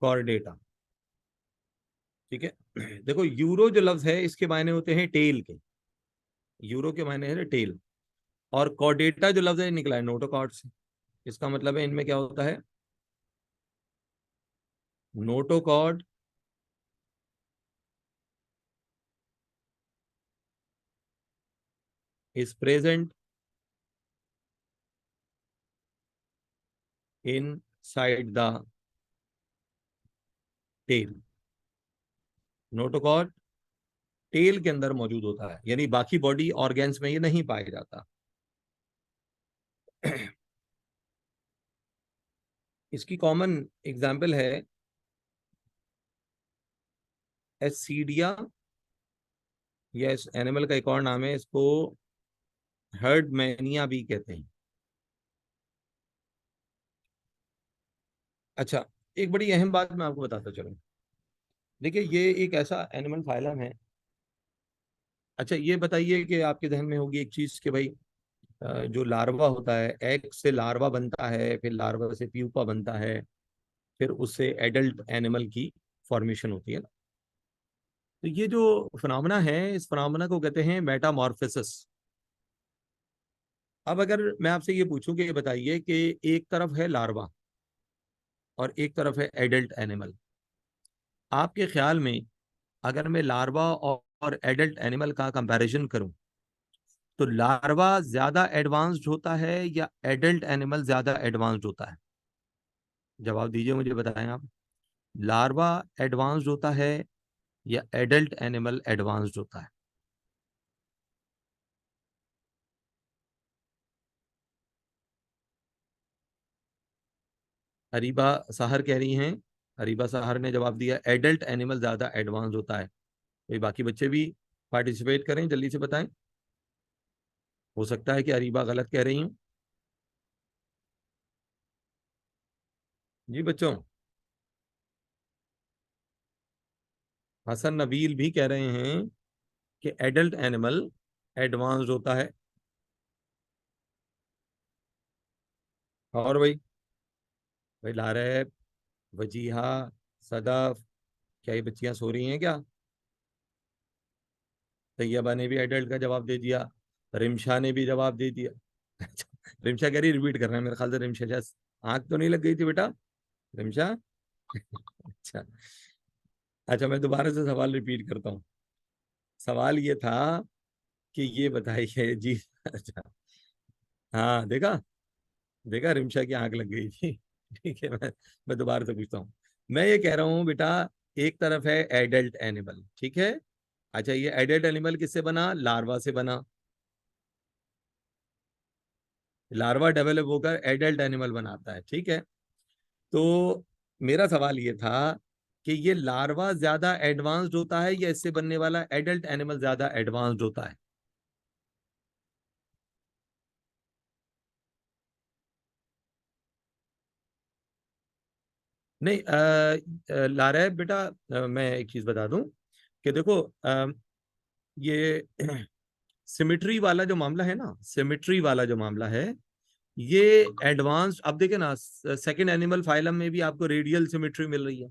कॉर्डेटा। ठीक है, देखो यूरो जो लफ्ज है इसके मायने होते हैं टेल के, यूरो के मायने है टेल, और कॉर्डेटा जो लफ्ज है निकला है नोटोकॉर्ड से। इसका मतलब है इनमें क्या होता है, notochord is present inside the tail. Notochord tail के अंदर मौजूद होता है, यानी बाकी बॉडी ऑर्गेन्स में ये नहीं पाया जाता। इसकी कॉमन एग्जाम्पल है एसिडिया, या इस एनिमल का एक और नाम है, इसको हर्डमैनिया भी कहते हैं। अच्छा, एक बड़ी अहम बात मैं आपको बताता चलूं। देखिए, ये एक ऐसा एनिमल फाइलम है। अच्छा, ये बताइए कि आपके ध्यान में होगी एक चीज कि भाई, जो लार्वा होता है, एग से लार्वा बनता है, फिर लार्वा से प्यूपा बनता है, फिर उससे एडल्ट एनिमल की फॉर्मेशन होती है ना। तो ये जो फिनोमेना है, इस फिनोमेना को कहते हैं मेटामॉर्फोसिस। अब अगर मैं आपसे ये पूछूं कि ये बताइए कि एक तरफ है लार्वा और एक तरफ है एडल्ट एनिमल, आपके ख्याल में अगर मैं लार्वा और एडल्ट एनिमल का कंपैरिजन करूं, तो लार्वा ज्यादा एडवांस्ड होता है या एडल्ट एनिमल ज्यादा एडवांस्ड होता है? जवाब दीजिए, मुझे बताएं आप। लार्वा एडवांस्ड होता है या एडल्ट एनिमल एडवांस्ड होता है? अरीबा साहर कह रही हैं, अरीबा साहर ने जवाब दिया एडल्ट एनिमल ज्यादा एडवांस होता है। भाई, बाकी बच्चे भी पार्टिसिपेट करें, जल्दी से बताएं। हो सकता है कि अरीबा गलत कह रही हूँ। जी बच्चों, हसन नबील भी कह रहे हैं कि एडल्ट एनिमल एडवांस्ड होता है। और भाई, भाई लारैब, वजीहा, सदफ, क्या ये बच्चियां सो रही हैं क्या? तैयबा ने भी एडल्ट का जवाब दे दिया, रिमशा ने भी जवाब दे दिया। अच्छा, रिमशा कह रही रिपीट कर रहे हैं, मेरे ख्याल से रिमशा शायद आंख तो नहीं लग गई थी बेटा, रिमशा। अच्छा। अच्छा, मैं दोबारा से सवाल रिपीट करता हूँ। सवाल ये था कि ये बताइए जी। अच्छा, हाँ, देखा, देखा, रिमशा की आंख लग गई थी। ठीक है, मैं दोबारा से पूछता हूँ। मैं ये कह रहा हूँ बेटा, एक तरफ है एडल्ट एनिमल, ठीक है। अच्छा, ये एडल्ट एनिमल किससे बना? लार्वा से बना। लार्वा डेवलप होकर एडल्ट एनिमल बनाता है, ठीक है। तो मेरा सवाल ये था कि ये लार्वा ज्यादा एडवांस्ड होता है या इससे बनने वाला एडल्ट एनिमल ज्यादा एडवांस्ड होता है? नहीं, लारा बेटा, मैं एक चीज बता दूं कि देखो, ये सिमिट्री वाला जो मामला है ना, सिमिट्री वाला जो मामला है, ये एडवांस्ड, अब देखे ना, सेकंड एनिमल फाइलम में भी आपको रेडियल सिमिट्री मिल रही है,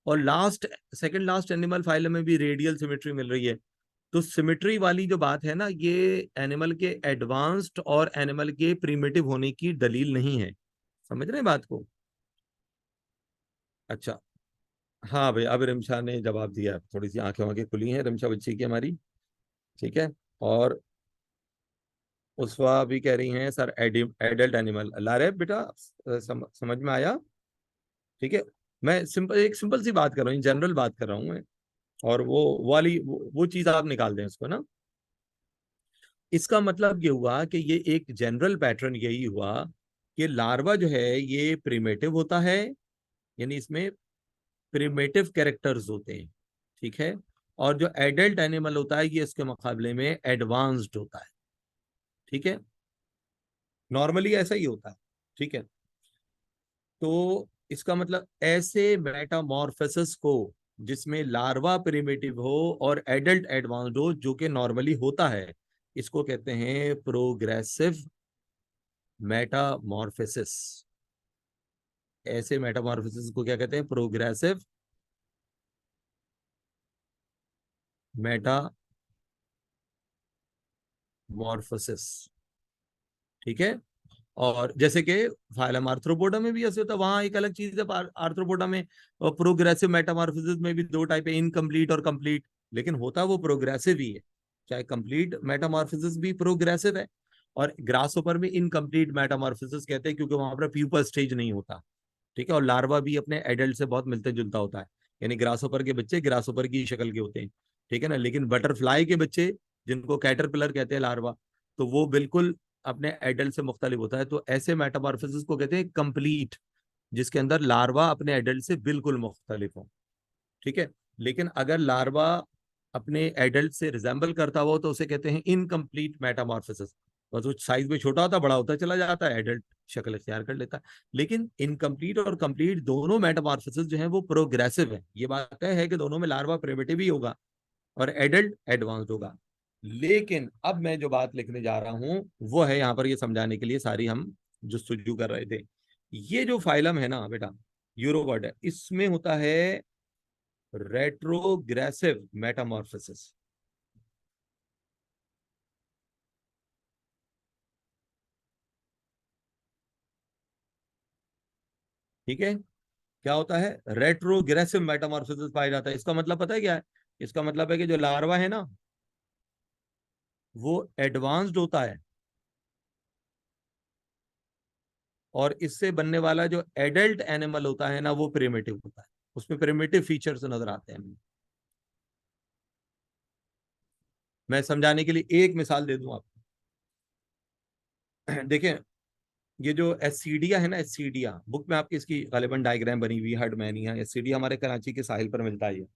और last, second last animal phylum में भी रेडियल सिमिट्री मिल रही है। तो सिमिट्री वाली जो बात है ना, ये एनिमल के एडवांस्ड और एनिमल के प्रिमिटिव होने की दलील नहीं है। समझ रहे हैं बात को? अच्छा, हाँ भाई, अब रिमशा ने जवाब दिया, थोड़ी सी आंखें वाँखें खुली हैं रिमशा बच्ची की हमारी, ठीक है। और उसवा भी कह रही हैं सर एडल्ट एनिमल। लारे बेटा, समझ में आया? ठीक है। मैं सिंपल, एक सिंपल सी बात कर रहा हूँ, जनरल बात कर रहा हूँ मैं, और वो वाली वो चीज आप निकाल दें उसको ना। इसका मतलब ये हुआ कि ये एक जनरल पैटर्न यही हुआ कि लार्वा जो है ये प्रिमेटिव होता है, यानी इसमें प्रिमेटिव कैरेक्टर्स होते हैं, ठीक है। और जो एडल्ट एनिमल होता है ये इसके मुकाबले में एडवांस्ड होता है, ठीक है। नॉर्मली ऐसा ही होता है, ठीक है। तो इसका मतलब ऐसे मेटामॉर्फोसिस को, जिसमें लार्वा प्रिमिटिव हो और एडल्ट एडवांस्ड हो, जो कि नॉर्मली होता है, इसको कहते हैं प्रोग्रेसिव मेटामॉर्फोसिस। ऐसे मेटामॉर्फोसिस को क्या कहते हैं? प्रोग्रेसिव मेटामॉर्फोसिस, ठीक है। और जैसे कि फाइलम आर्थ्रोपोडा में भी ऐसे होता है, वहां एक अलग चीज है। आर्थ्रोपोडा में प्रोग्रेसिव मेटामॉर्फोसिस में भी दो टाइप है, इनकम्प्लीट और कंप्लीट, लेकिन होता वो प्रोग्रेसिव ही है। चाहे कंप्लीट मेटामॉर्फोसिस भी प्रोग्रेसिव है, और ग्रासहोपर में इनकम्प्लीट मेटामॉर्फोसिस कहते हैं, क्योंकि वहां पर प्यूपा स्टेज नहीं होता, ठीक है। और लार्वा भी अपने एडल्ट से बहुत मिलते जुलता होता है, यानी ग्रासहोपर के बच्चे ग्रासहोपर की शक्ल के होते हैं, ठीक है ना। लेकिन बटरफ्लाई के बच्चे, जिनको कैटरपिलर कहते हैं लार्वा, तो वो बिल्कुल अपने एडल्ट से मुख्तलिफ होता है। तो ऐसे मेटामॉर्फोसिस को कहते हैं कंप्लीट, जिसके अंदर लार्वा अपने एडल्ट से बिल्कुल मुख्तलिफ हो, ठीक है। लेकिन अगर लार्वा अपने एडल्ट से रिजेंबल करता हो तो उसे कहते हैं इनकम्प्लीट मेटामॉर्फोसिस। बस वो साइज में छोटा होता बड़ा होता चला जाता है, एडल्ट शक्ल इख्तियार कर लेता है। लेकिन इनकम्प्लीट और कंप्लीट दोनों मेटामॉर्फोसिस जो है वो प्रोग्रेसिव है। ये बात तय है कि दोनों में लार्वा प्रिमिटिव ही होगा और एडल्ट एडवांस्ड होगा। लेकिन अब मैं जो बात लिखने जा रहा हूं वो है यहाँ पर ये समझाने के लिए सारी हम जुस्तजू कर रहे थे। ये जो फाइलम है ना बेटा, यूरोगॉड है, इसमें होता है रेट्रोग्रेसिव मेटामॉर्फोसिस। ठीक है, क्या होता है, रेट्रोग्रेसिव मेटामॉर्फोसिस पाया जाता है। इसका मतलब पता है क्या है? इसका मतलब है कि जो लार्वा है ना वो एडवांस्ड होता है और इससे बनने वाला जो एडल्ट एनिमल होता है ना वो प्रिमिटिव होता है। उसमें प्रिमिटिव फीचर्स नजर आते हैं। मैं समझाने के लिए एक मिसाल दे दूं आपको। देखें, ये जो एसिडिया है ना, एसिडिया बुक में आपकी इसकी गालिबन डायग्राम बनी हुई है, हर्डमैनिया एसिडिया हमारे कराची के साहिल पर मिलता है ये।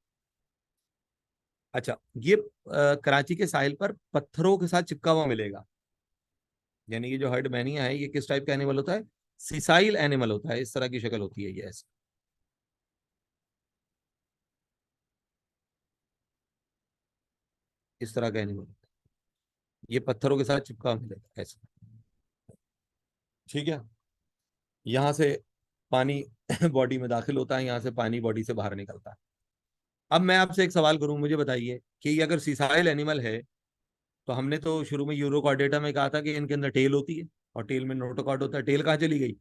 अच्छा, ये कराची के साहिल पर पत्थरों के साथ चिपका हुआ मिलेगा। यानी ये जो हर्डमैनिया है ये किस टाइप का एनिमल होता है? सिसाइल एनिमल होता है। इस तरह की शक्ल होती है ये, ऐसे इस तरह का एनिमल होता है। ये पत्थरों के साथ चिपका हुआ मिलेगा ऐसे। ठीक है, यहाँ से पानी बॉडी में दाखिल होता है, यहाँ से पानी बॉडी से बाहर निकलता है। अब मैं आपसे एक सवाल करूं, मुझे बताइए कि ये अगर सीसाइल एनिमल है तो हमने तो शुरू में यूरोकॉर्डेटा में कहा था कि इनके अंदर टेल होती है और टेल में नोटोकॉर्ड होता है। टेल कहाँ चली गई?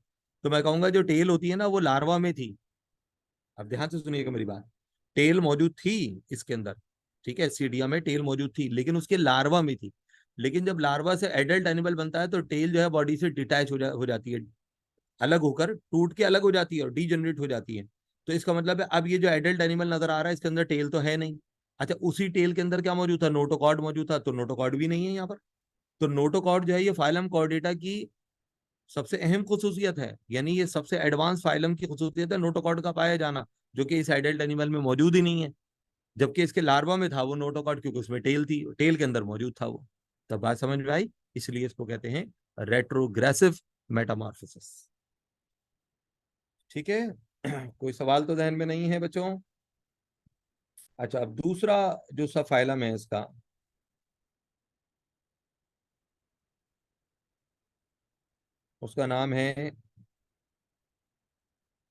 तो मैं कहूंगा जो टेल होती है ना वो लार्वा में थी। अब ध्यान से सुनिएगा मेरी बात। टेल मौजूद थी इसके अंदर, ठीक है, सीडिया में टेल मौजूद थी लेकिन उसके लार्वा में थी। लेकिन जब लार्वा से एडल्ट एनिमल बनता है तो टेल जो है बॉडी से डिटैच हो जाती है, अलग होकर टूट के अलग हो जाती है और डीजनरेट हो जाती है। तो इसका मतलब है अब ये जो एडल्ट एनिमल नजर आ रहा है इसके अंदर टेल तो है नहीं। अच्छा, उसी टेल के अंदर क्या मौजूद था? नोटोकॉर्ड मौजूद था, तो नोटोकॉर्ड भी नहीं है यहाँ पर। तो नोटोकॉर्ड जो है ये फाइलम कॉर्डेटा की सबसे अहम खुसूसियत है, यानी ये सबसे एडवांस फाइलम की खुसूसियत है नोटोकॉर्ड का पाया जाना, जो कि इस एडल्ट एनिमल में मौजूद ही नहीं है। जबकि इसके लार्वा में था वो नोटोकॉर्ड, क्योंकि उसमें टेल थी, टेल के अंदर मौजूद था वो। तब बात समझ में आई? इसलिए इसको कहते हैं रेट्रोग्रेसिव मेटामॉर्फोसिस। ठीक है। कोई सवाल तो ध्यान में नहीं है बच्चों? अच्छा, अब दूसरा जो सब फाइलम है इसका, उसका नाम है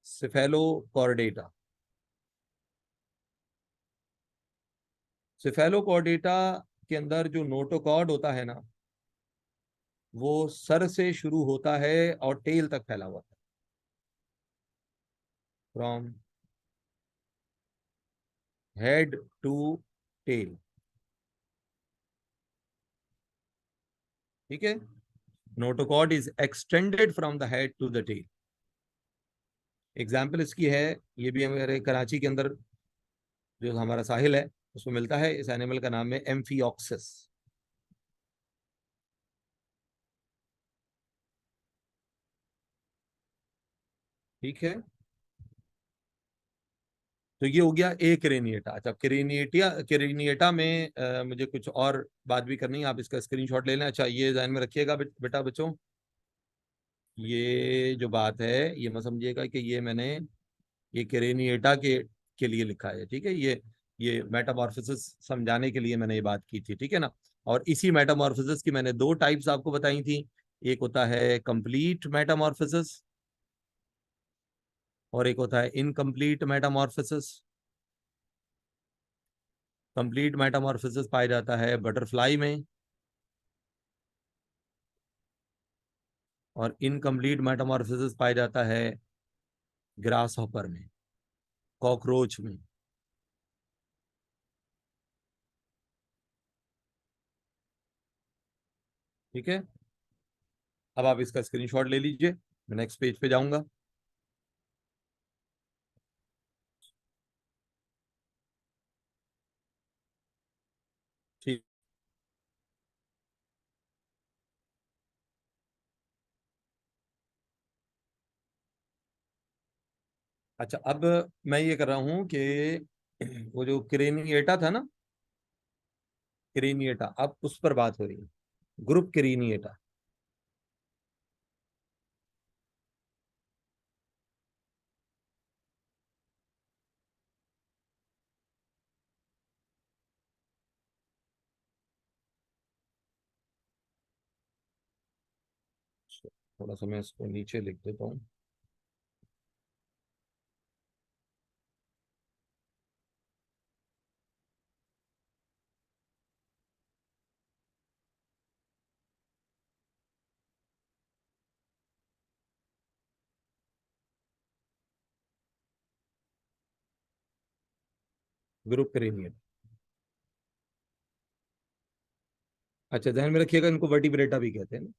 सिफेलोकॉर्डेटा। सिफेलोकॉर्डेटा के अंदर जो नोटोकॉर्ड होता है ना वो सर से शुरू होता है और टेल तक फैला हुआ था, फ्रॉम हेड टू टेल। ठीक है, notochord is extended from the head to the tail. Example इसकी है, ये भी हमारे कराची के अंदर जो हमारा साहिल है उसमें मिलता है। इस एनिमल का नाम है एम्फियोक्सिस। ठीक है, तो ये हो गया एक क्रेनिएटा। अच्छा, क्रेनिएटिया क्रेनिएटा में मुझे कुछ और बात भी करनी है, आप इसका स्क्रीनशॉट ले लें। अच्छा, ये ध्यान में रखिएगा बेटा बच्चों, ये जो बात है ये मत समझिएगा कि ये मैंने ये क्रेनिएटा के लिए लिखा है। ठीक है, ये मेटामॉर्फोसिस समझाने के लिए मैंने ये बात की थी, ठीक है ना। और इसी मेटामॉर्फोसिस की मैंने दो टाइप्स आपको बताई थी। एक होता है कंप्लीट मेटामॉर्फोसिस और एक होता है इनकम्प्लीट मेटामॉर्फोसिस। कंप्लीट मेटामॉर्फोसिस पाया जाता है बटरफ्लाई में और इनकम्प्लीट मेटामॉर्फोसिस पाया जाता है ग्रास हॉपर में, कॉकरोच में। ठीक है, अब आप इसका स्क्रीनशॉट ले लीजिए, मैं नेक्स्ट पेज पे जाऊंगा। ठीक। अच्छा, अब मैं ये कर रहा हूं कि वो जो क्रेनिएटा था ना, क्रेनिएटा, अब उस पर बात हो रही है, ग्रुप क्रेनिएटा। थोड़ा सा मैं इसको नीचे लिख देता हूँ। Group craniata. अच्छा, ध्यान में रखिएगा, इनको वर्टिब्रेटा भी कहते हैं ना।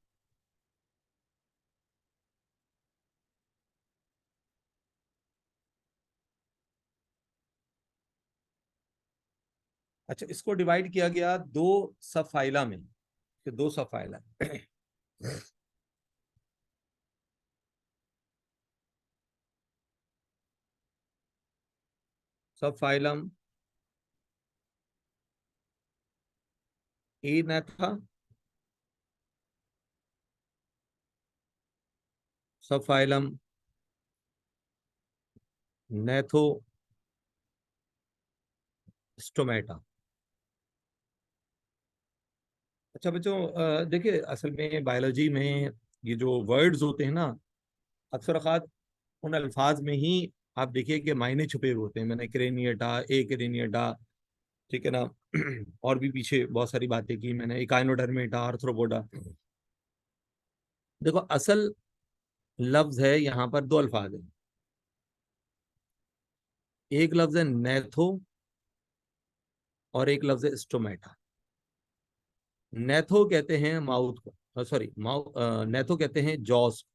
अच्छा, इसको डिवाइड किया गया दो सब फाइला में, कि दो सब फाइला। सब फाइलम ए नेथा, सब फाइलम नेथो स्टोमेटा। अच्छा बच्चों, देखिए असल में बायोलॉजी में ये जो वर्ड्स होते हैं ना, अक्सर अखात उन अल्फाज में ही आप देखिए कि मायने छुपे हुए होते हैं। मैंने क्रेनिएटा, ए क्रेनिएटा, ठीक है ना। और भी पीछे बहुत सारी बातें की मैंने, इकाइनोडर्मेटा, आर्थ्रोपोडा। देखो असल लफ्ज है यहाँ पर, दो अल्फाज है। एक लफ्ज है नेथो और एक लफ्ज है स्टोमेटा। नेथो कहते हैं माउथ को, सॉरी नेथो कहते हैं जॉस।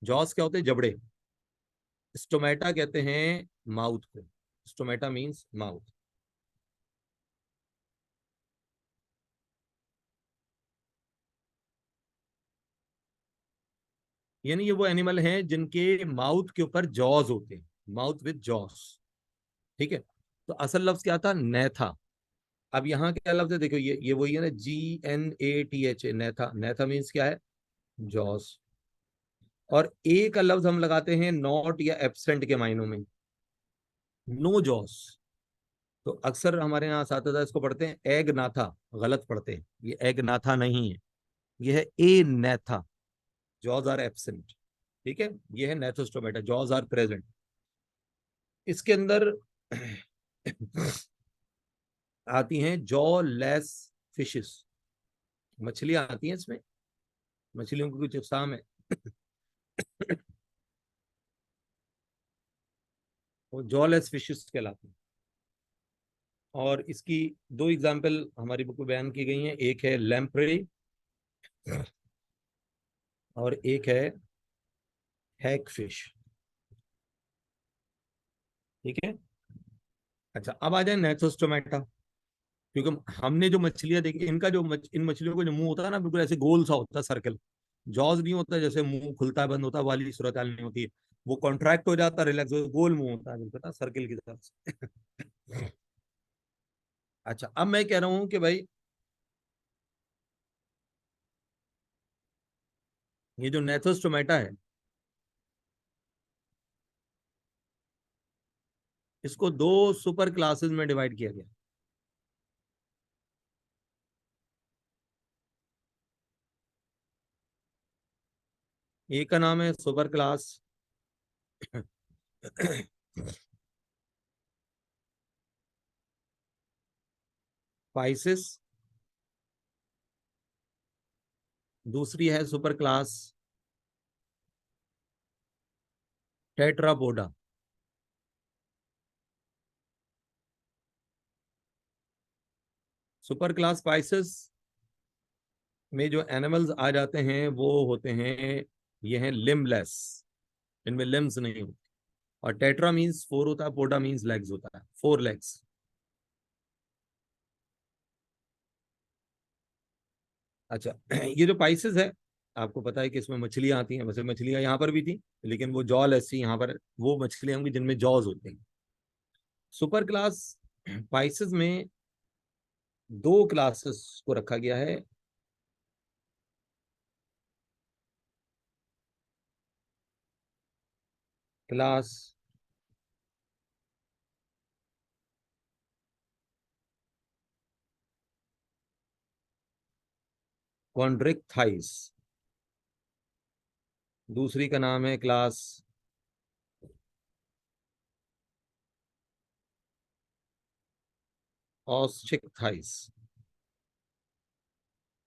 जॉस क्या होते हैं? जबड़े। स्टोमेटा कहते हैं माउथ को। Stomata means mouth. यानी ये वो एनिमल हैं जिनके माउथ के ऊपर जॉज होते हैं, माउथ विद जॉस। ठीक है। तो असल लफ्ज क्या था? नेथा। अब यहाँ क्या लफ्ज है? देखो ये वही है ना, GNATH, नेथा। नेथा मीन्स क्या है? जॉस। और ए का लफ्ज हम लगाते हैं नॉट या एब्सेंट के मायनों में, नो जॉस। तो अक्सर हमारे यहाँ साथी इसको पढ़ते हैं एग नाथा, गलत पढ़ते हैं। ये एग नाथा नहीं है, ये है Agnatha. Jaws are absent. ठीक है। ये है नेथोस्टोमेटा, जॉज आर प्रेजेंट। इसके अंदर आती हैं जॉ लेस फिशेस, मछलियां आती हैं इसमें। मछलियों की कुछ अकसाम है। वो जॉ लेस फिशेस कहलाती हैं। और इसकी दो एग्जाम्पल हमारी बुक में बयान की गई हैं। एक है लैम्प्रे और एक है हैक फिश। ठीक है। अच्छा, अब आ जाए नेथोस्टोमेटा। क्योंकि हमने जो मछलियां देखी, इनका जो इन मछलियों का जो मुंह होता है ना, बिल्कुल ऐसे गोल सा होता है, सर्कल। जॉज नहीं होता जैसे मुंह खुलता है बंद होता है वाली सूरत हाल नहीं होती है। वो कॉन्ट्रैक्ट हो जाता है, रिलैक्स हो, गोल मुंह होता है बिल्कुल ना, सर्कल की तरफ से। अच्छा, अब मैं कह रहा हूं कि भाई ये जो नेथोस्टोमेटा है, इसको दो सुपर क्लासेस में डिवाइड किया गया। एक का नाम है सुपर क्लास पाइसिस। दूसरी है super class Tetrapoda. Super class Pisces में जो एनिमल्स आ जाते हैं वो होते हैं, ये हैं लिम्बलेस, इनमें लिम्स नहीं होते। और टेट्रा मीन्स फोर होता है, पोडा मीन्स लेग्स होता है, फोर लेग्स। अच्छा, ये जो पाइसेस है आपको पता है कि इसमें मछलियां आती हैं, वैसे मछलियां यहाँ पर भी थी, लेकिन वो जॉल ऐसी यहाँ पर वो मछलियां होंगी जिनमें जॉज होते हैं। सुपर क्लास स्पाइसेस में दो क्लासेस को रखा गया है। क्लास कॉन्ड्रिक्थाइस, दूसरी का नाम है क्लास ऑस्ट्रिक्थाइस।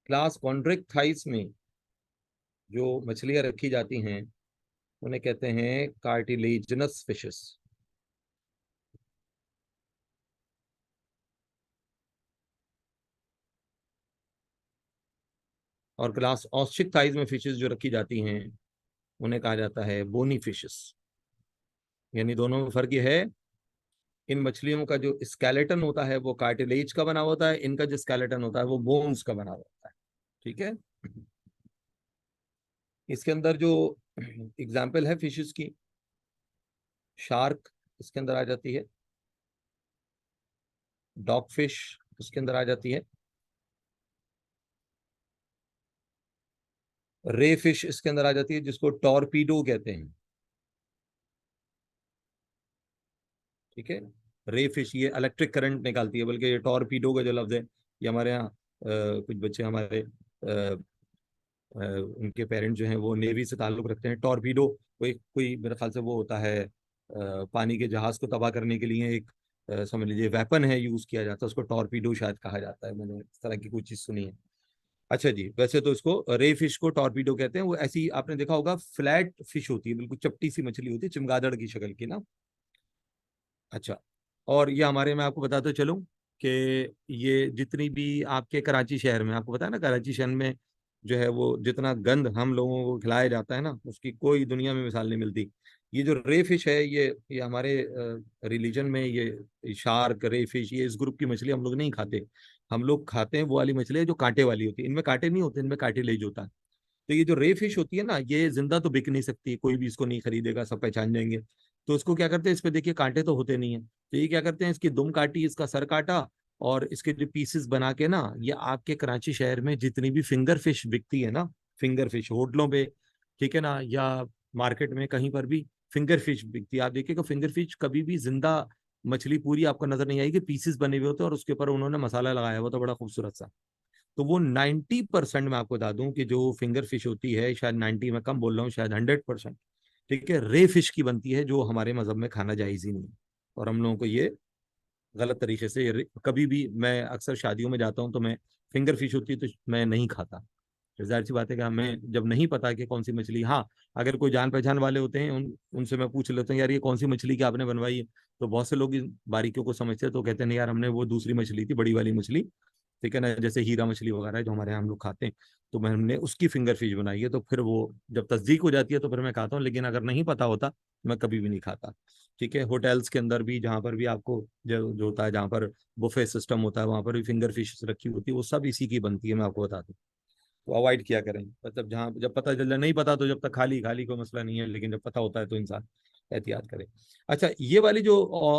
क्लास कॉन्ड्रिक्थाइस में जो मछलियां रखी जाती हैं उन्हें कहते हैं कार्टिलेजिनस फिशेस। और क्लास ऑस्ट्रिक्थाइस में फिशेस जो रखी जाती हैं उन्हें कहा जाता है बोनी फिशेस। यानी दोनों में फर्क ये है, इन मछलियों का जो स्केलेटन होता है वो कार्टिलेज का बना होता है, इनका जो स्केलेटन होता है वो बोन्स का बना होता है। ठीक है। इसके अंदर जो एग्जाम्पल है फिशेस की, शार्क इसके अंदर आ जाती है, डॉग फिश इसके अंदर आ जाती है, रे फिश इसके अंदर आ जाती है जिसको टॉर्पीडो कहते हैं। ठीक है। रे फिश ये इलेक्ट्रिक करंट निकालती है, बल्कि ये टॉर्पीडो का जो लफ्ज है ये हमारे यहाँ कुछ बच्चे हमारे उनके पेरेंट्स जो हैं वो नेवी से ताल्लुक रखते हैं। टॉर्पीडो कोई मेरे ख्याल से वो होता है पानी के जहाज को तबाह करने के लिए एक समझ लीजिए वेपन है, यूज किया जाता है, उसको टॉर्पीडो शायद कहा जाता है, मैंने इस तरह की कोई चीज सुनी है। अच्छा जी, वैसे तो इसको रे फिश को टॉर्पीडो कहते हैं। वो ऐसी आपने देखा होगा फ्लैट फिश होती है, बिल्कुल चपटी सी मछली होती है, चमगादड़ की शक्ल की ना। अच्छा। और ये हमारे, मैं आपको बताते चलूं कि ये जितनी भी आपके कराची शहर में, आपको पता है ना कराची शहर में जो है वो जितना गंद हम लोगों को खिलाया जाता है ना, उसकी कोई दुनिया में मिसाल नहीं मिलती। ये जो रे फिश है ये हमारे रिलीजन में ये शार्क रे फिश ये इस ग्रुप की मछली हम लोग नहीं खाते। हम लोग खाते हैं वो वाली मछली जो कांटे वाली होती है, इनमें कांटे नहीं होते, इनमें कार्टिलेज होता है। तो ये जो रे फिश होती है ना, ये जिंदा तो बिक नहीं सकती, कोई भी इसको नहीं खरीदेगा, सब पहचान जाएंगे। तो इसको क्या करते हैं, इस पे देखिए कांटे तो होते नहीं है, तो ये क्या करते हैं, इसकी दुम काटी, इसका सर काटा, और इसके जो पीसेस बना के ना, ये आपके कराची शहर में जितनी भी फिंगर फिश बिकती है ना, फिंगर फिश होटलों पे, ठीक है ना, या मार्केट में कहीं पर भी फिंगर फिश बिकती है, आप देखिएगा फिंगर फिश कभी भी जिंदा मछली पूरी आपको नजर नहीं आएगी, पीसेस बने हुए होते हैं और उसके ऊपर उन्होंने मसाला लगाया हुआ, तो बड़ा खूबसूरत सा। तो वो 90% मैं आपको बता दूं कि जो फिंगर फिश होती है, शायद 90 मैं कम बोल रहा हूँ, शायद 100%, ठीक है, रे फिश की बनती है, जो हमारे मजहब में खाना जायज ही नहीं है। और हम लोगों को ये गलत तरीके से कभी भी, मैं अक्सर शादियों में जाता हूँ तो मैं फिंगर फिश होती है तो मैं नहीं खाता। तो जाहिर सी बात है कि हमें जब नहीं पता कि कौन सी मछली, हाँ अगर कोई जान पहचान वाले होते हैं उनसे मैं पूछ लेता हूँ यार ये कौन सी मछली की आपने बनवाई है, तो बहुत से लोग इन बारीकियों को समझते हैं, तो कहते हैं नहीं यार हमने वो दूसरी मछली थी, बड़ी वाली मछली, ठीक है ना, जैसे हीरा मछली वगैरह है जो हमारे यहाँ हम लोग खाते हैं, तो मैं हमने उसकी फिंगर फिश बनाई है। तो फिर वो जब तस्दीक हो जाती है तो फिर मैं खाता हूँ, लेकिन अगर नहीं पता होता मैं कभी भी नहीं खाता। ठीक है। होटल्स के अंदर भी जहाँ पर भी आपको जो होता है, जहाँ पर बुफे सिस्टम होता है, वहाँ पर भी फिंगर फिश रखी होती है, वो सब इसी की बनती है, मैं आपको बता दूँ। तो अवॉइड किया करें, मतलब जहाँ जब पता चल जाए, नहीं पता तो जब तक खाली खाली कोई मसला नहीं है, लेकिन जब पता होता है तो इंसान एहतियात करे। अच्छा, ये वाली जो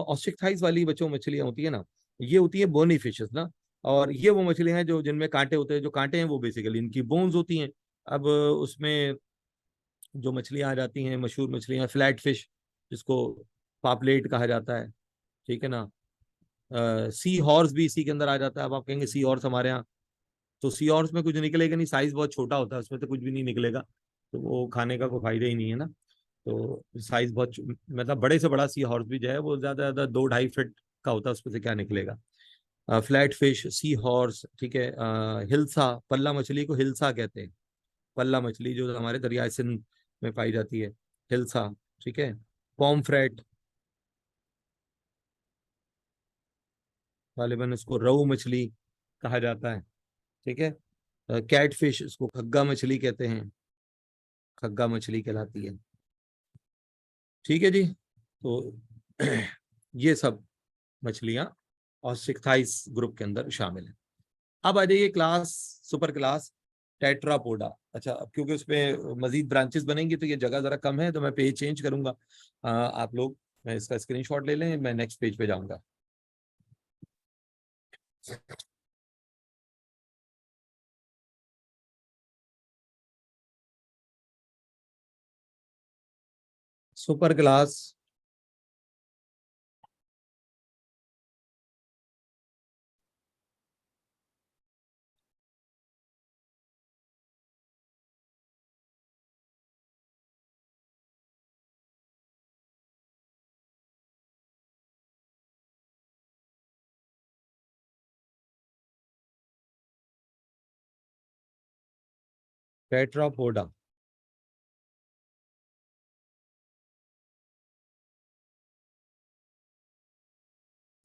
ऑस्ट्रिक्थाइस वाली बच्चों मछलियां होती है ना, ये होती है बोनी फिशेस ना। और ये वो मछलियां हैं जो जिनमें कांटे होते हैं, जो कांटे हैं वो बेसिकली इनकी बोन्स होती हैं। अब उसमें जो मछलियां आ जाती हैं, मशहूर मछलियां, फ्लैट फिश जिसको पापलेट कहा जाता है, ठीक है ना, सी हॉर्स भी इसी के अंदर आ जाता है। अब आप कहेंगे सी हॉर्स हमारे यहाँ, तो सी हॉर्स में कुछ निकलेगा नहीं, साइज बहुत छोटा होता है, उसमें तो कुछ भी नहीं निकलेगा, तो वो खाने का कोई फायदा ही नहीं है ना। तो साइज बहुत मतलब बड़े से बड़ा सी हॉर्स भी जो है वो ज्यादा ज्यादा 2-2.5 फीट का होता है, उसमें से क्या निकलेगा। फ्लैट फिश, सी हॉर्स, ठीक है, हिल्सा, पल्ला मछली को हिल्सा कहते हैं, पल्ला मछली जो हमारे दरिया सिंध में पाई जाती है, हिल्सा। ठीक है। पॉमफ्रेट, गालिबन इसको रोहू मछली कहा जाता है। ठीक है। कैट फिश, इसको खग्गा मछली कहते हैं, खग्गा मछली कहलाती है। ठीक है जी। तो ये सब मछलियां और सिक्थाइस ग्रुप के अंदर शामिल है। अब आ जाइए क्लास, सुपर क्लास टेट्रापोडा। अच्छा, अब क्योंकि उसमें मजीद ब्रांचेस बनेंगी तो ये जगह जरा कम है, तो मैं पेज चेंज करूंगा। आप लोग, मैं इसका स्क्रीनशॉट ले लें, मैं नेक्स्ट पेज पे जाऊंगा। Super class Tetrapoda.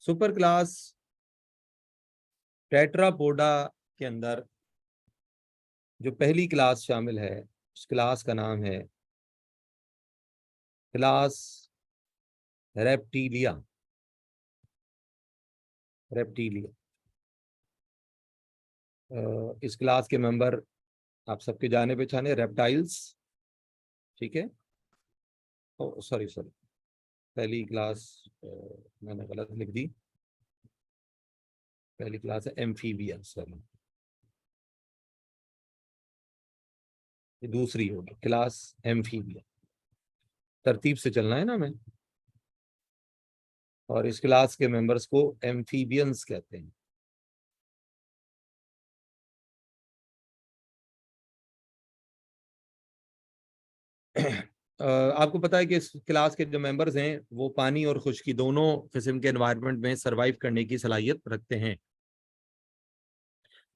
Super class Tetrapoda के अंदर जो पहली क्लास शामिल है, उस क्लास का नाम है क्लास रेप्टीलिया। रेप्टीलिया। इस क्लास के मेंबर आप सबके जाने पहचाने रेप्टाइल्स। ठीक है। सॉरी सॉरी, पहली क्लास मैंने गलत लिख दी। पहली क्लास है एम्फीबियन, सॉरी, ये दूसरी होगी क्लास एम्फीबियन। तरतीब से चलना है ना मैं। और इस क्लास के मेंबर्स को एम्फीबियंस कहते हैं। आपको पता है कि इस क्लास के जो मेंबर्स हैं वो पानी और खुश्की दोनों किस्म के एनवायरनमेंट में सरवाइव करने की सलाहियत रखते हैं।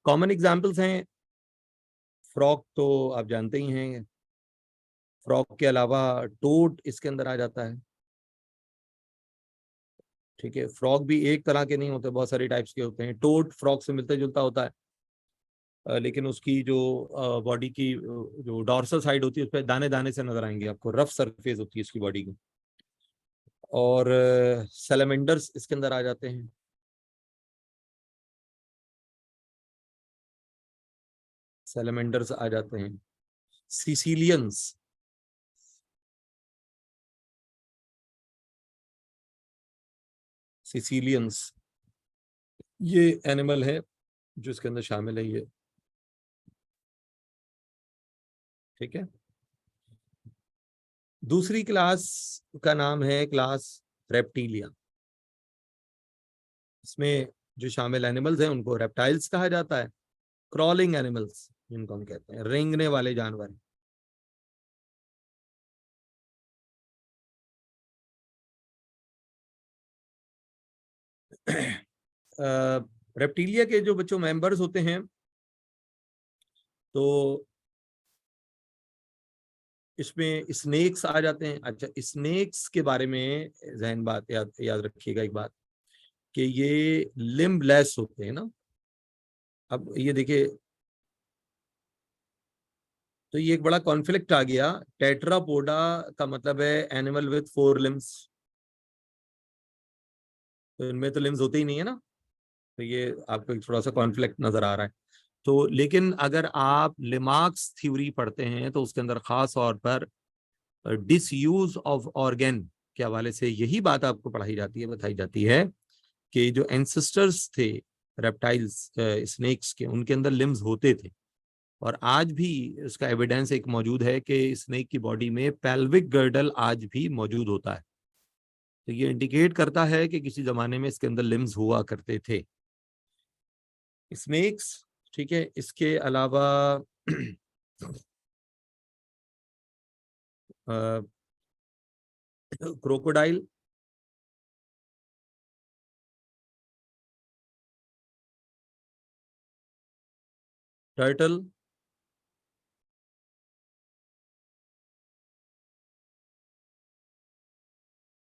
कॉमन एग्जांपल्स हैं, फ्रॉग तो आप जानते ही हैं। फ्रॉग के अलावा टोड इसके अंदर आ जाता है। ठीक है, फ्रॉग भी एक तरह के नहीं होते, बहुत सारे टाइप्स के होते हैं। टोड फ्रॉग से मिलता जुलता होता है, लेकिन उसकी जो बॉडी की जो डॉर्सल साइड होती है उस पर दाने दाने से नजर आएंगे आपको, रफ सरफेस होती है उसकी बॉडी की। और सैलमेंडर्स इसके अंदर आ जाते हैं। सैलमेंडर्स आ जाते हैं। सिसिलियंस, सिसिलियंस ये एनिमल है जो इसके अंदर शामिल है ये। ठीक है। दूसरी क्लास का नाम है क्लास रेप्टीलिया। इसमें जो शामिल एनिमल्स हैं उनको रेप्टाइल्स कहा जाता है। क्रॉलिंग एनिमल्स जिनको हम कहते हैं, रेंगने वाले जानवर। रेप्टीलिया के जो बच्चों मेंबर्स होते हैं, तो इसमें स्नेक्स आ जाते हैं। अच्छा, स्नेक्स के बारे में जहन बात याद याद रखिएगा एक बात, कि ये लिम्बलेस होते हैं ना। अब ये देखिए, तो ये एक बड़ा कॉन्फ्लिक्ट आ गया। टेट्रापोडा का मतलब है एनिमल विथ 4 लिम्स, तो इनमें तो लिम्स होते ही नहीं है ना। तो ये आपको एक थोड़ा सा कॉन्फ्लिक्ट नजर आ रहा है। तो लेकिन अगर आप लिमार्क्स थ्योरी पढ़ते हैं तो उसके अंदर खास तौर पर डिसयूज ऑफ ऑर्गेन के हवाले से यही बात आपको पढ़ाई जाती है, बताई जाती है कि जो एंसेस्टर्स थे रेप्टाइल्स, स्नेक्स के, उनके अंदर लिम्स होते थे। और आज भी उसका एविडेंस एक मौजूद है कि स्नेक की बॉडी में पेल्विक गर्डल आज भी मौजूद होता है। तो ये इंडिकेट करता है कि किसी जमाने में इसके अंदर लिम्स हुआ करते थे स्नेक्स। ठीक है, इसके अलावा क्रोकोडाइल, टर्टल,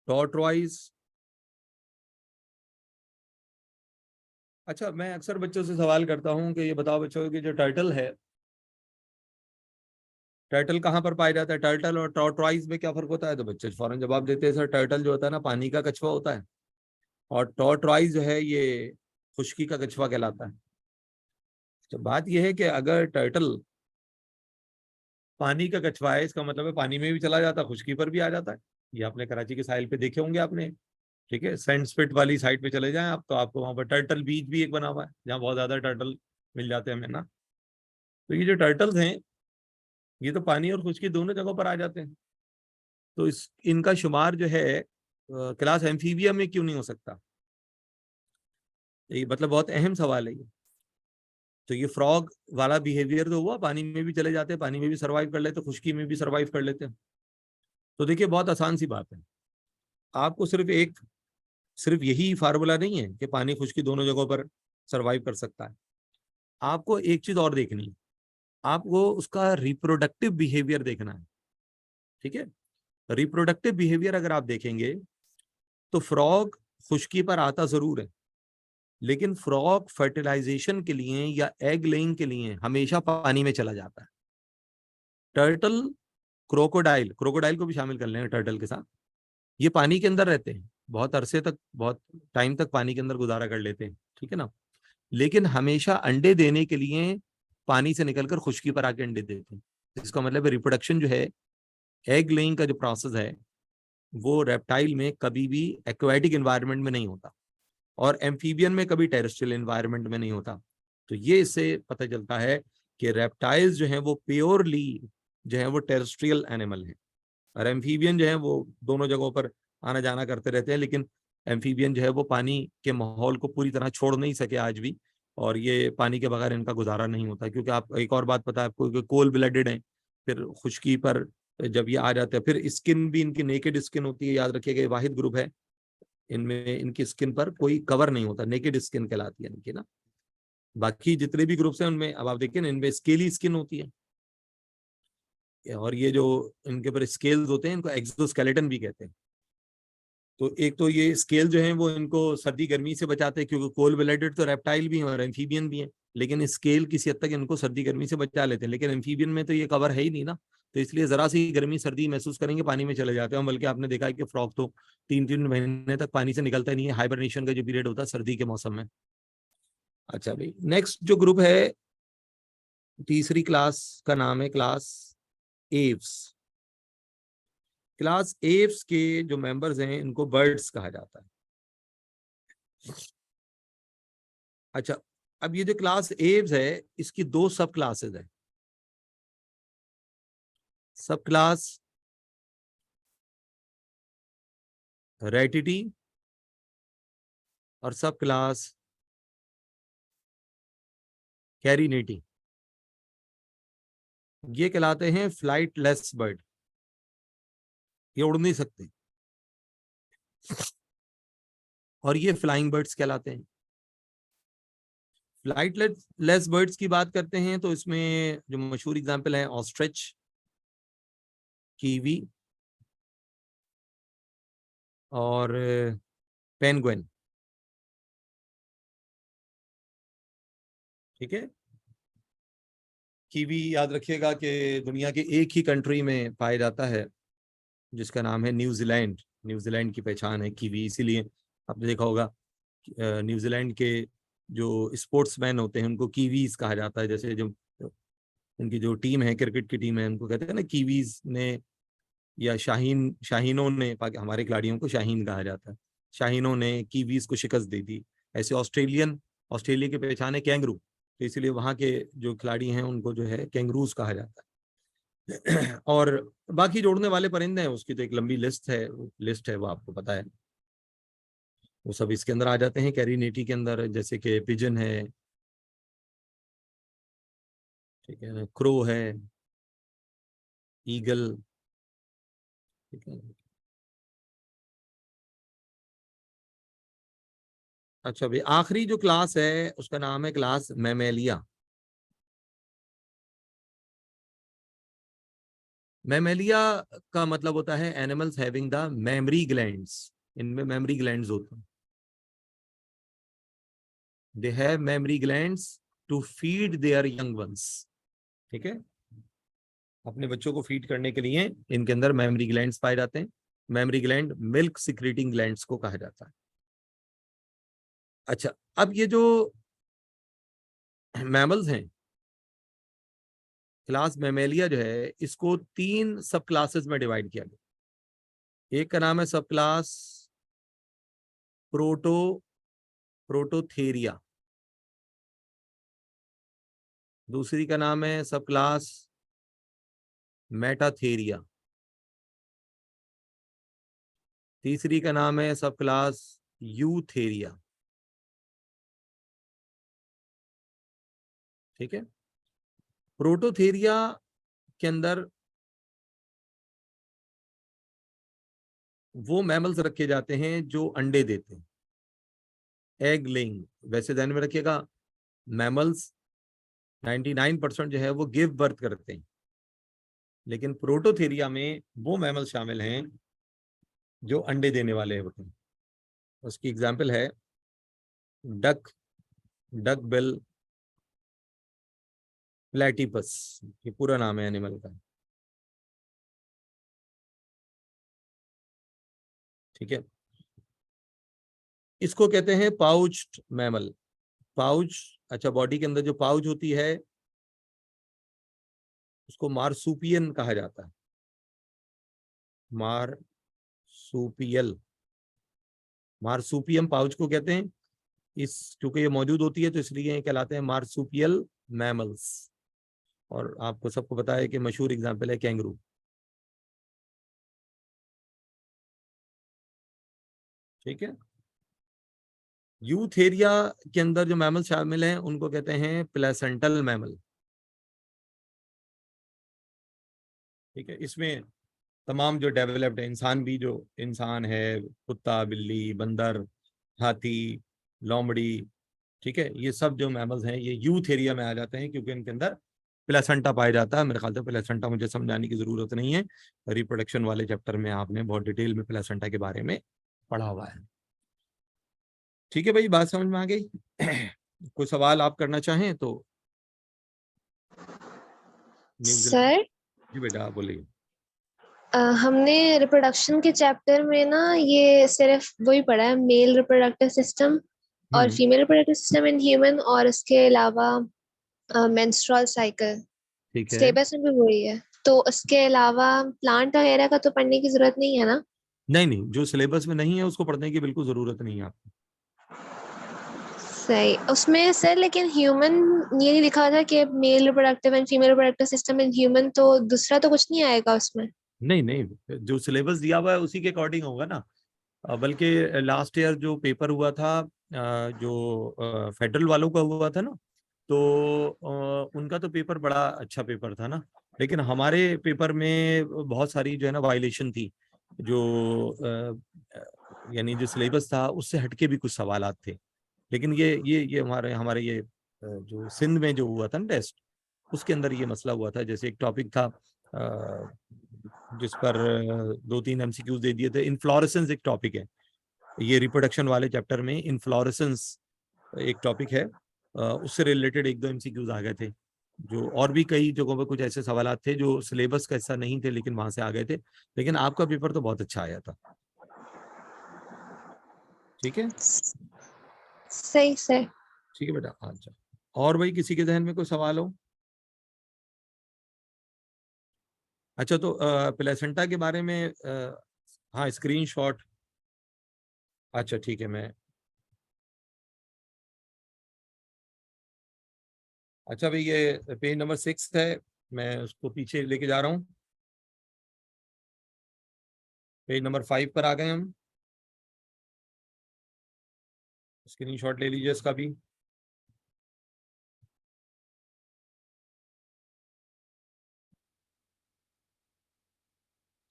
टॉर्टवाइज। अच्छा, मैं अक्सर बच्चों से सवाल करता हूँ कि ये बताओ बच्चों कि जो टर्टल है, टर्टल कहाँ पर पाया जाता है, टर्टल और टॉर्टवाइज में क्या फर्क होता है? तो बच्चे फौरन जवाब देते हैं, सर टर्टल जो होता है ना पानी का कछुआ होता है, और टॉर्टवाइज जो है ये खुश्की का कछुआ कहलाता है। तो बात यह है कि अगर टर्टल पानी का कछुआ है, इसका मतलब है पानी में भी चला जाता है, खुश्की पर भी आ जाता है। ये आपने कराची के साहिल पे देखे होंगे आपने। ठीक है, सैंड स्पिट वाली साइड पे चले जाएं आप तो आपको वहां पर टर्टल बीच भी एक बना हुआ है, जहाँ बहुत ज्यादा टर्टल मिल जाते हैं हमें ना। तो ये जो टर्टल्स हैं, ये तो पानी और खुश्की दोनों जगहों पर आ जाते हैं। तो इस इनका शुमार जो है क्लास एम्फीबियम में क्यों नहीं हो सकता? ये मतलब बहुत अहम सवाल है ये। तो ये फ्रॉग वाला बिहेवियर तो हुआ, पानी में भी चले जाते हैं, पानी में भी सर्वाइव कर लेते हैं, खुश्की में भी सर्वाइव कर लेते हैं। तो देखिए बहुत आसान सी बात है, आपको सिर्फ यही फार्मूला नहीं है कि पानी खुश्की दोनों जगहों पर सर्वाइव कर सकता है। आपको एक चीज और देखनी है, आपको उसका रिप्रोडक्टिव बिहेवियर देखना है। ठीक है, रिप्रोडक्टिव बिहेवियर अगर आप देखेंगे तो फ्रॉग खुश्की पर आता जरूर है, लेकिन फ्रॉग फर्टिलाइजेशन के लिए या एग लेइंग के लिए हमेशा पानी में चला जाता है। टर्टल, क्रोकोडाइल, क्रोकोडाइल को भी शामिल कर लेंगे टर्टल के साथ, ये पानी के अंदर रहते हैं, बहुत अरसे तक, बहुत टाइम तक पानी के अंदर गुजारा कर लेते हैं। ठीक है ना, लेकिन हमेशा अंडे देने के लिए पानी से निकलकर खुश्की पर आके अंडे देते हैं। इसका मतलब रिप्रोडक्शन जो है, एग लेइंग का जो प्रोसेस है, वो रेप्टाइल में कभी भी एक्वाटिक एनवायरनमेंट में नहीं होता, और एम्फीबियन में कभी टेरेस्ट्रियल एनवायरनमेंट में नहीं होता। तो ये इससे पता चलता है कि रेप्टाइल्स जो हैं वो प्योरली जो है वो टेरेस्ट्रियल एनिमल है, और एम्फीबियन जो है वो दोनों जगहों पर आना जाना करते रहते हैं। लेकिन एम्फीबियन जो है वो पानी के माहौल को पूरी तरह छोड़ नहीं सके आज भी, और ये पानी के बगैर इनका गुजारा नहीं होता। क्योंकि आप एक और बात पता है आपको कि कोल ब्लडेड है, फिर खुश्की पर जब ये आ जाते हैं, फिर स्किन भी इनकी नेकेड स्किन होती है, याद रखिएगा ये वाहिद ग्रुप है इनमें इनकी स्किन पर कोई कवर नहीं होता, नेकेड स्किन कहलाती है इनकी ना। बाकी जितने भी ग्रुप्स हैं उनमें अब आप देखिए ना, इनमें स्केली स्किन होती है, और ये जो इनके ऊपर स्केल्स होते हैं इनको एक्सोस्केलेटन भी कहते हैं। तो एक तो ये स्केल जो है वो इनको सर्दी गर्मी से बचाते हैं, क्योंकि कोल ब्लडेड तो रेप्टाइल भी हैं और एम्फीबियन भी हैं, लेकिन स्केल किसी हद तक इनको सर्दी गर्मी से बचा लेते हैं। लेकिन एम्फीबियन में तो ये कवर है ही नहीं ना, तो इसलिए जरा सी गर्मी सर्दी महसूस करेंगे पानी में चले जाते हैं। बल्कि आपने देखा है कि फ्रॉग तो 3-3 महीने तक पानी से निकलता ही नहीं है, हाइबरनेशन का जो पीरियड होता है सर्दी के मौसम में। अच्छा भाई, नेक्स्ट जो ग्रुप है, तीसरी क्लास का नाम है क्लास एव्स। क्लास एव्स के जो मेंबर्स हैं इनको बर्ड्स कहा जाता है। अच्छा, अब ये जो क्लास एव्स है इसकी दो सब क्लासेस है, सब क्लास रेटिटी और सब क्लास कैरिनेटी। ये कहलाते हैं फ्लाइटलेस बर्ड, ये उड़ नहीं सकते, और ये फ्लाइंग बर्ड्स कहलाते हैं। फ्लाइटलेस बर्ड्स की बात करते हैं तो इसमें जो मशहूर एग्जांपल है ऑस्ट्रिच, कीवी और पेंगुइन। ठीक है, कीवी याद रखिएगा कि दुनिया के एक ही कंट्री में पाया जाता है जिसका नाम है न्यूजीलैंड। न्यूजीलैंड की पहचान है कीवी, इसीलिए आपने देखा होगा न्यूजीलैंड के जो स्पोर्ट्समैन होते हैं उनको कीवीज कहा जाता है। जैसे जो उनकी जो टीम है, क्रिकेट की टीम है, उनको कहते हैं ना कीवीज ने, या शाहीनों ने, हमारे खिलाड़ियों को शाहीन कहा जाता है, शाहीनों ने कीवीज को शिकस्त दे दी। ऐसे ऑस्ट्रेलिया की पहचान है कैंगरू, तो इसीलिए वहां के जो खिलाड़ी हैं उनको जो है कैंगरूज कहा जाता है। और बाकी जोड़ने वाले परिंदे हैं उसकी तो एक लंबी लिस्ट है वो आपको पता है, वो सब इसके अंदर आ जाते हैं कैरिनेटी के अंदर, जैसे कि पिजन है, ठीक है, क्रो है, ईगल। ठीक है, अच्छा भाई, आखिरी जो क्लास है उसका नाम है क्लास मैमेलिया। मैमेलिया का मतलब होता है animals having the mammary glands. इनमें मेमरी ग्लैंड्स होते हैं, they have mammary glands to feed their young ones. ठीक है, अपने बच्चों को फीड करने के लिए इनके अंदर मेमरी ग्लैंड्स पाए जाते हैं। Mammary gland milk secreting glands को कहा जाता है। अच्छा, अब ये जो मैमल्स हैं क्लास मैमेलिया जो है इसको 3 सब क्लासेस में डिवाइड किया गया। एक का नाम है सब क्लास प्रोटोथेरिया, दूसरी का नाम है सब क्लास मेटाथेरिया, तीसरी का नाम है सब क्लास यूथेरिया। ठीक है। प्रोटोथेरिया के अंदर वो मैमल्स रखे जाते हैं जो अंडे देते हैं, एग लेइंग। वैसे ध्यान में रखिएगा, मैमल्स 99% जो है वो गिव बर्थ करते हैं, लेकिन प्रोटोथेरिया में वो मैमल शामिल हैं जो अंडे देने वाले होते हैं। उसकी एग्जाम्पल है डक, डक बिल प्लेटिपस, ये पूरा नाम है एनिमल का। ठीक है। इसको कहते हैं पाउच्ड मैमल। पाउच, अच्छा, बॉडी के अंदर जो पाउच होती है उसको मार्सुपियन कहा जाता है। मार्सुपियल, मार्सुपियम पाउच को कहते हैं। इस क्योंकि ये मौजूद होती है तो इसलिए ये कहलाते हैं मार्सुपियल मैमल्स। और आपको सबको पता है कि मशहूर एग्जाम्पल है कैंगरू। ठीक है। यूथेरिया के अंदर जो मैमल शामिल हैं उनको कहते हैं प्लेसेंटल मैमल। ठीक है। इसमें तमाम जो डेवलप्ड है, इंसान भी, जो इंसान है, कुत्ता, बिल्ली, बंदर, हाथी, लोमड़ी, ठीक है, ये सब जो मैमल्स हैं ये यूथ एरिया में आ जाते हैं क्योंकि इनके अंदर प्लेसेंटा पाया जाता है। मेरे ख्याल से प्लेसेंटा मुझे समझाने की जरूरत नहीं है, रिप्रोडक्शन वाले चैप्टर में आपने बहुत डिटेल में प्लेसेंटा के बारे में पढ़ा हुआ है। ठीक है भाई, बात समझ में आ गई? कोई सवाल आप करना चाहें तो। न्यूजीलैंड, सर, जी बेटा बोलिए। हमने रिप्रोडक्शन के चैप्टर में ना ये सिर्फ वही पढ़ा है, मेल रिप्रोडक्टिव सिस्टम और hmm. Female reproductive system in human, और इसके अलावा मेंस्ट्रुअल साइकिल। ठीक है। सिलेबस में भी वही है, तो उसके अलावा प्लांट वगैरह का तो पढ़ने की जरूरत नहीं है ना? नहीं नहीं, जो सिलेबस में नहीं है उसको पढ़ने की बिल्कुल जरूरत नहीं है आपको। सही। उसमें सर लेकिन ह्यूमन ये नहीं लिखा था कि male reproductive and female reproductive system in human, तो दूसरा तो कुछ नहीं आएगा उसमें? नहीं नहीं, जो सिलेबस दिया हुआ है उसी के अकॉर्डिंग होगा ना। बल्कि लास्ट ईयर जो पेपर हुआ था, जो फेडरल वालों का हुआ था ना, तो उनका तो पेपर बड़ा अच्छा पेपर था ना। लेकिन हमारे पेपर में बहुत सारी जो है ना वायलेशन थी, जो यानी जो सिलेबस था उससे हटके भी कुछ सवालात थे। लेकिन ये हमारे हमारे ये जो सिंध में जो हुआ था ना टेस्ट, उसके अंदर ये मसला हुआ था। जैसे एक टॉपिक था जिस पर 2-3 एमसीक्यूज दे दिए थे। इन्फ्लोरेसेंस एक टॉपिक है, ये रिप्रोडक्शन वाले चैप्टर में इन्फ्लोरेसेंस एक टॉपिक है। उससे रिलेटेड 1-2 एमसीक्यूज आ गए थे। जो और भी कई जगहों पर कुछ ऐसे सवाल थे जो सिलेबस का हिस्सा नहीं थे लेकिन वहां से आ गए थे। लेकिन आपका पेपर तो बहुत अच्छा आया था। ठीक है। सही सही। ठीक है बेटा, अच्छा। और भाई किसी के जहन में कोई सवाल हो? अच्छा, तो प्लेसेंटा के बारे में हाँ, स्क्रीनशॉट। अच्छा ठीक है, मैं, अच्छा भाई ये पेज नंबर 6 है, मैं उसको पीछे लेके जा रहा हूँ। पेज नंबर 5 पर आ गए हम। स्क्रीनशॉट ले लीजिए इसका भी।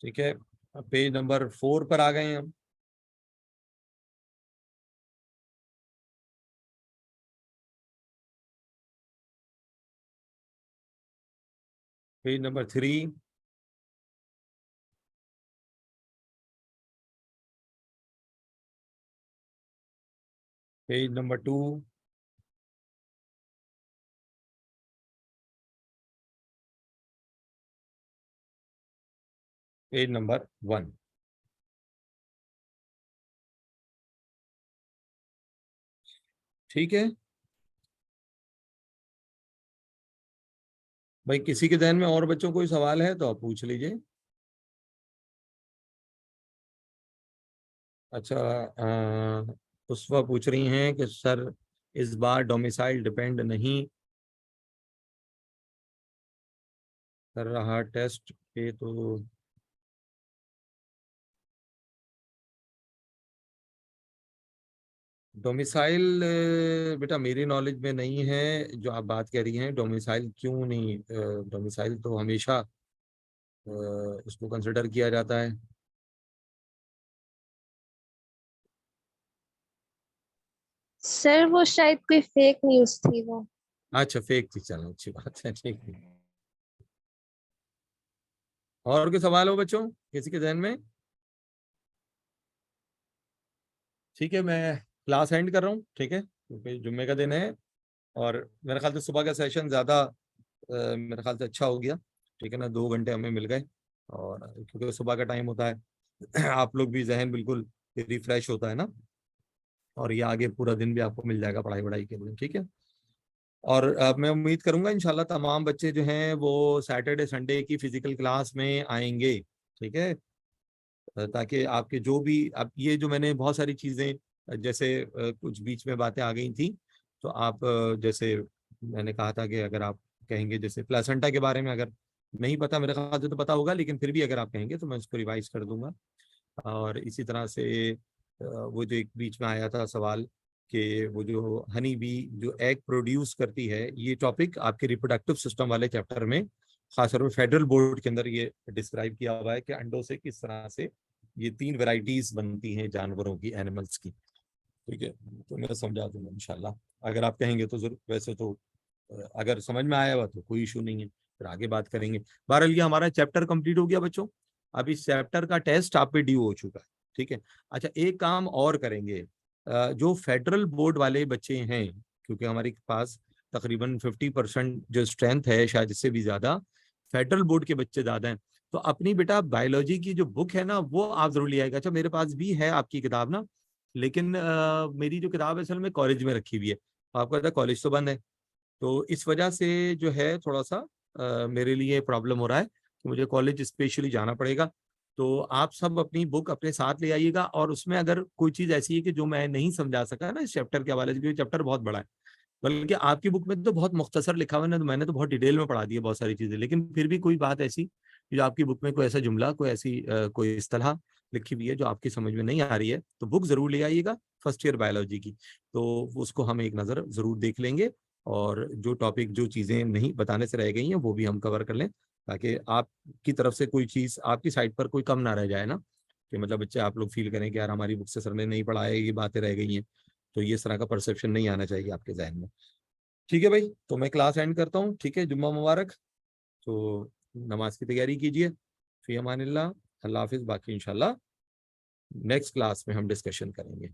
ठीक है। अब पेज नंबर 4 पर आ गए हैं हम। Page number 3, page number 2, page number 1। ठीक है। भाई किसी के ध्यान में और बच्चों कोई सवाल है तो आप पूछ लीजिए। अच्छा, पुष्पा पूछ रही हैं कि सर इस बार डोमिसाइल डिपेंड नहीं कर रहा टेस्ट पे, तो डोमिसाइल बेटा मेरी नॉलेज में नहीं है। जो आप बात कह रही हैं डोमिसाइल क्यों नहीं, डोमिसाइल तो हमेशा उसको कंसिडर किया जाता है। सर वो शायद कोई फेक न्यूज़ थी वो। अच्छा फेक थी, चलो अच्छी बात है, ठीक है। और कोई सवाल हो बच्चों किसी के ध्यान में? ठीक है, मैं क्लास एंड कर रहा हूँ, ठीक है, क्योंकि जुम्मे का दिन है। और मेरे ख्याल से सुबह का सेशन ज़्यादा मेरे ख्याल से अच्छा हो गया, ठीक है ना, 2 घंटे हमें मिल गए। और क्योंकि सुबह का टाइम होता है आप लोग भी जहन बिल्कुल रिफ्रेश होता है ना, और ये आगे पूरा दिन भी आपको मिल जाएगा पढ़ाई वढ़ाई के लिए, ठीक है। और मैं उम्मीद करूंगा इंशाल्लाह तमाम बच्चे जो हैं वो सैटरडे संडे की फिजिकल क्लास में आएंगे, ठीक है। ताकि आपके जो भी अब ये जो मैंने बहुत सारी चीज़ें जैसे कुछ बीच में बातें आ गई थी, तो आप जैसे मैंने कहा था कि अगर आप कहेंगे जैसे प्लेसेंटा के बारे में अगर नहीं पता, मेरे ख्याल से तो पता होगा, लेकिन फिर भी अगर आप कहेंगे तो मैं उसको रिवाइज कर दूंगा। और इसी तरह से वो जो एक बीच में आया था सवाल कि वो जो हनी बी जो एग प्रोड्यूस करती है, ये टॉपिक आपके रिप्रोडक्टिव सिस्टम वाले चैप्टर में खासतौर पर फेडरल बोर्ड के अंदर ये डिस्क्राइब किया हुआ है कि अंडों से किस तरह से ये 3 वैरायटीज बनती हैं जानवरों की, एनिमल्स की, ठीक है। तो मैं समझा दूंगा इंशाल्लाह, अगर आप कहेंगे तो जरूर। वैसे तो अगर समझ में आया हुआ तो कोई इशू नहीं है, फिर आगे बात करेंगे। बहरहाल ये हमारा चैप्टर कंप्लीट हो गया बच्चों। अब इस चैप्टर का टेस्ट आप पे ड्यू हो चुका है, ठीक है। अच्छा एक काम और करेंगे, जो फेडरल बोर्ड वाले बच्चे हैं, क्योंकि हमारे पास तकरीबन 50% जो स्ट्रेंथ है, शायद इससे भी ज्यादा फेडरल बोर्ड के बच्चे ज्यादा हैं, तो अपनी बेटा बायोलॉजी की जो बुक है ना वो आप जरूर ले आएगा। अच्छा मेरे पास भी है आपकी किताब ना, लेकिन मेरी जो किताब है असल में कॉलेज में रखी हुई है, आपको पता है कॉलेज तो बंद है, तो इस वजह से जो है थोड़ा सा मेरे लिए प्रॉब्लम हो रहा है कि मुझे कॉलेज स्पेशली जाना पड़ेगा। तो आप सब अपनी बुक अपने साथ ले आइएगा, और उसमें अगर कोई चीज़ ऐसी है कि जो मैं नहीं समझा सका ना इस चैप्टर के हवाले से, क्योंकि चैप्टर बहुत बड़ा है, बल्कि आपकी बुक में तो बहुत मुख्तसर लिखा हुआ है ना, तो मैंने तो बहुत डिटेल में पढ़ा दी है बहुत सारी चीज़ें, लेकिन फिर भी कोई बात ऐसी जो आपकी बुक में कोई ऐसा जुमला, कोई ऐसी कोई इस्तेलाह लिखी हुई है जो आपकी समझ में नहीं आ रही है, तो बुक जरूर ले आइएगा फर्स्ट ईयर बायोलॉजी की। तो उसको हम एक नज़र जरूर देख लेंगे, और जो टॉपिक जो चीज़ें नहीं बताने से रह गई हैं वो भी हम कवर कर लें, ताकि आपकी तरफ से कोई चीज़ आपकी साइड पर कोई कम ना रह जाए ना, कि मतलब बच्चे आप लोग फील करें कि यार हमारी बुक से सर ने नहीं पढ़ाया, ये बातें रह गई हैं। तो ये इस तरह का परसेप्शन नहीं आना चाहिए आपके जहन में। ठीक है भाई, तो मैं क्लास एंड करता हूँ, ठीक है, जुम्मा मुबारक। तो नमाज की तैयारी कीजिए। फी अमानिल्लाह, अल्लाह हाफिज़। बाकी इंशाल्लाह नेक्स्ट क्लास में हम डिस्कशन करेंगे।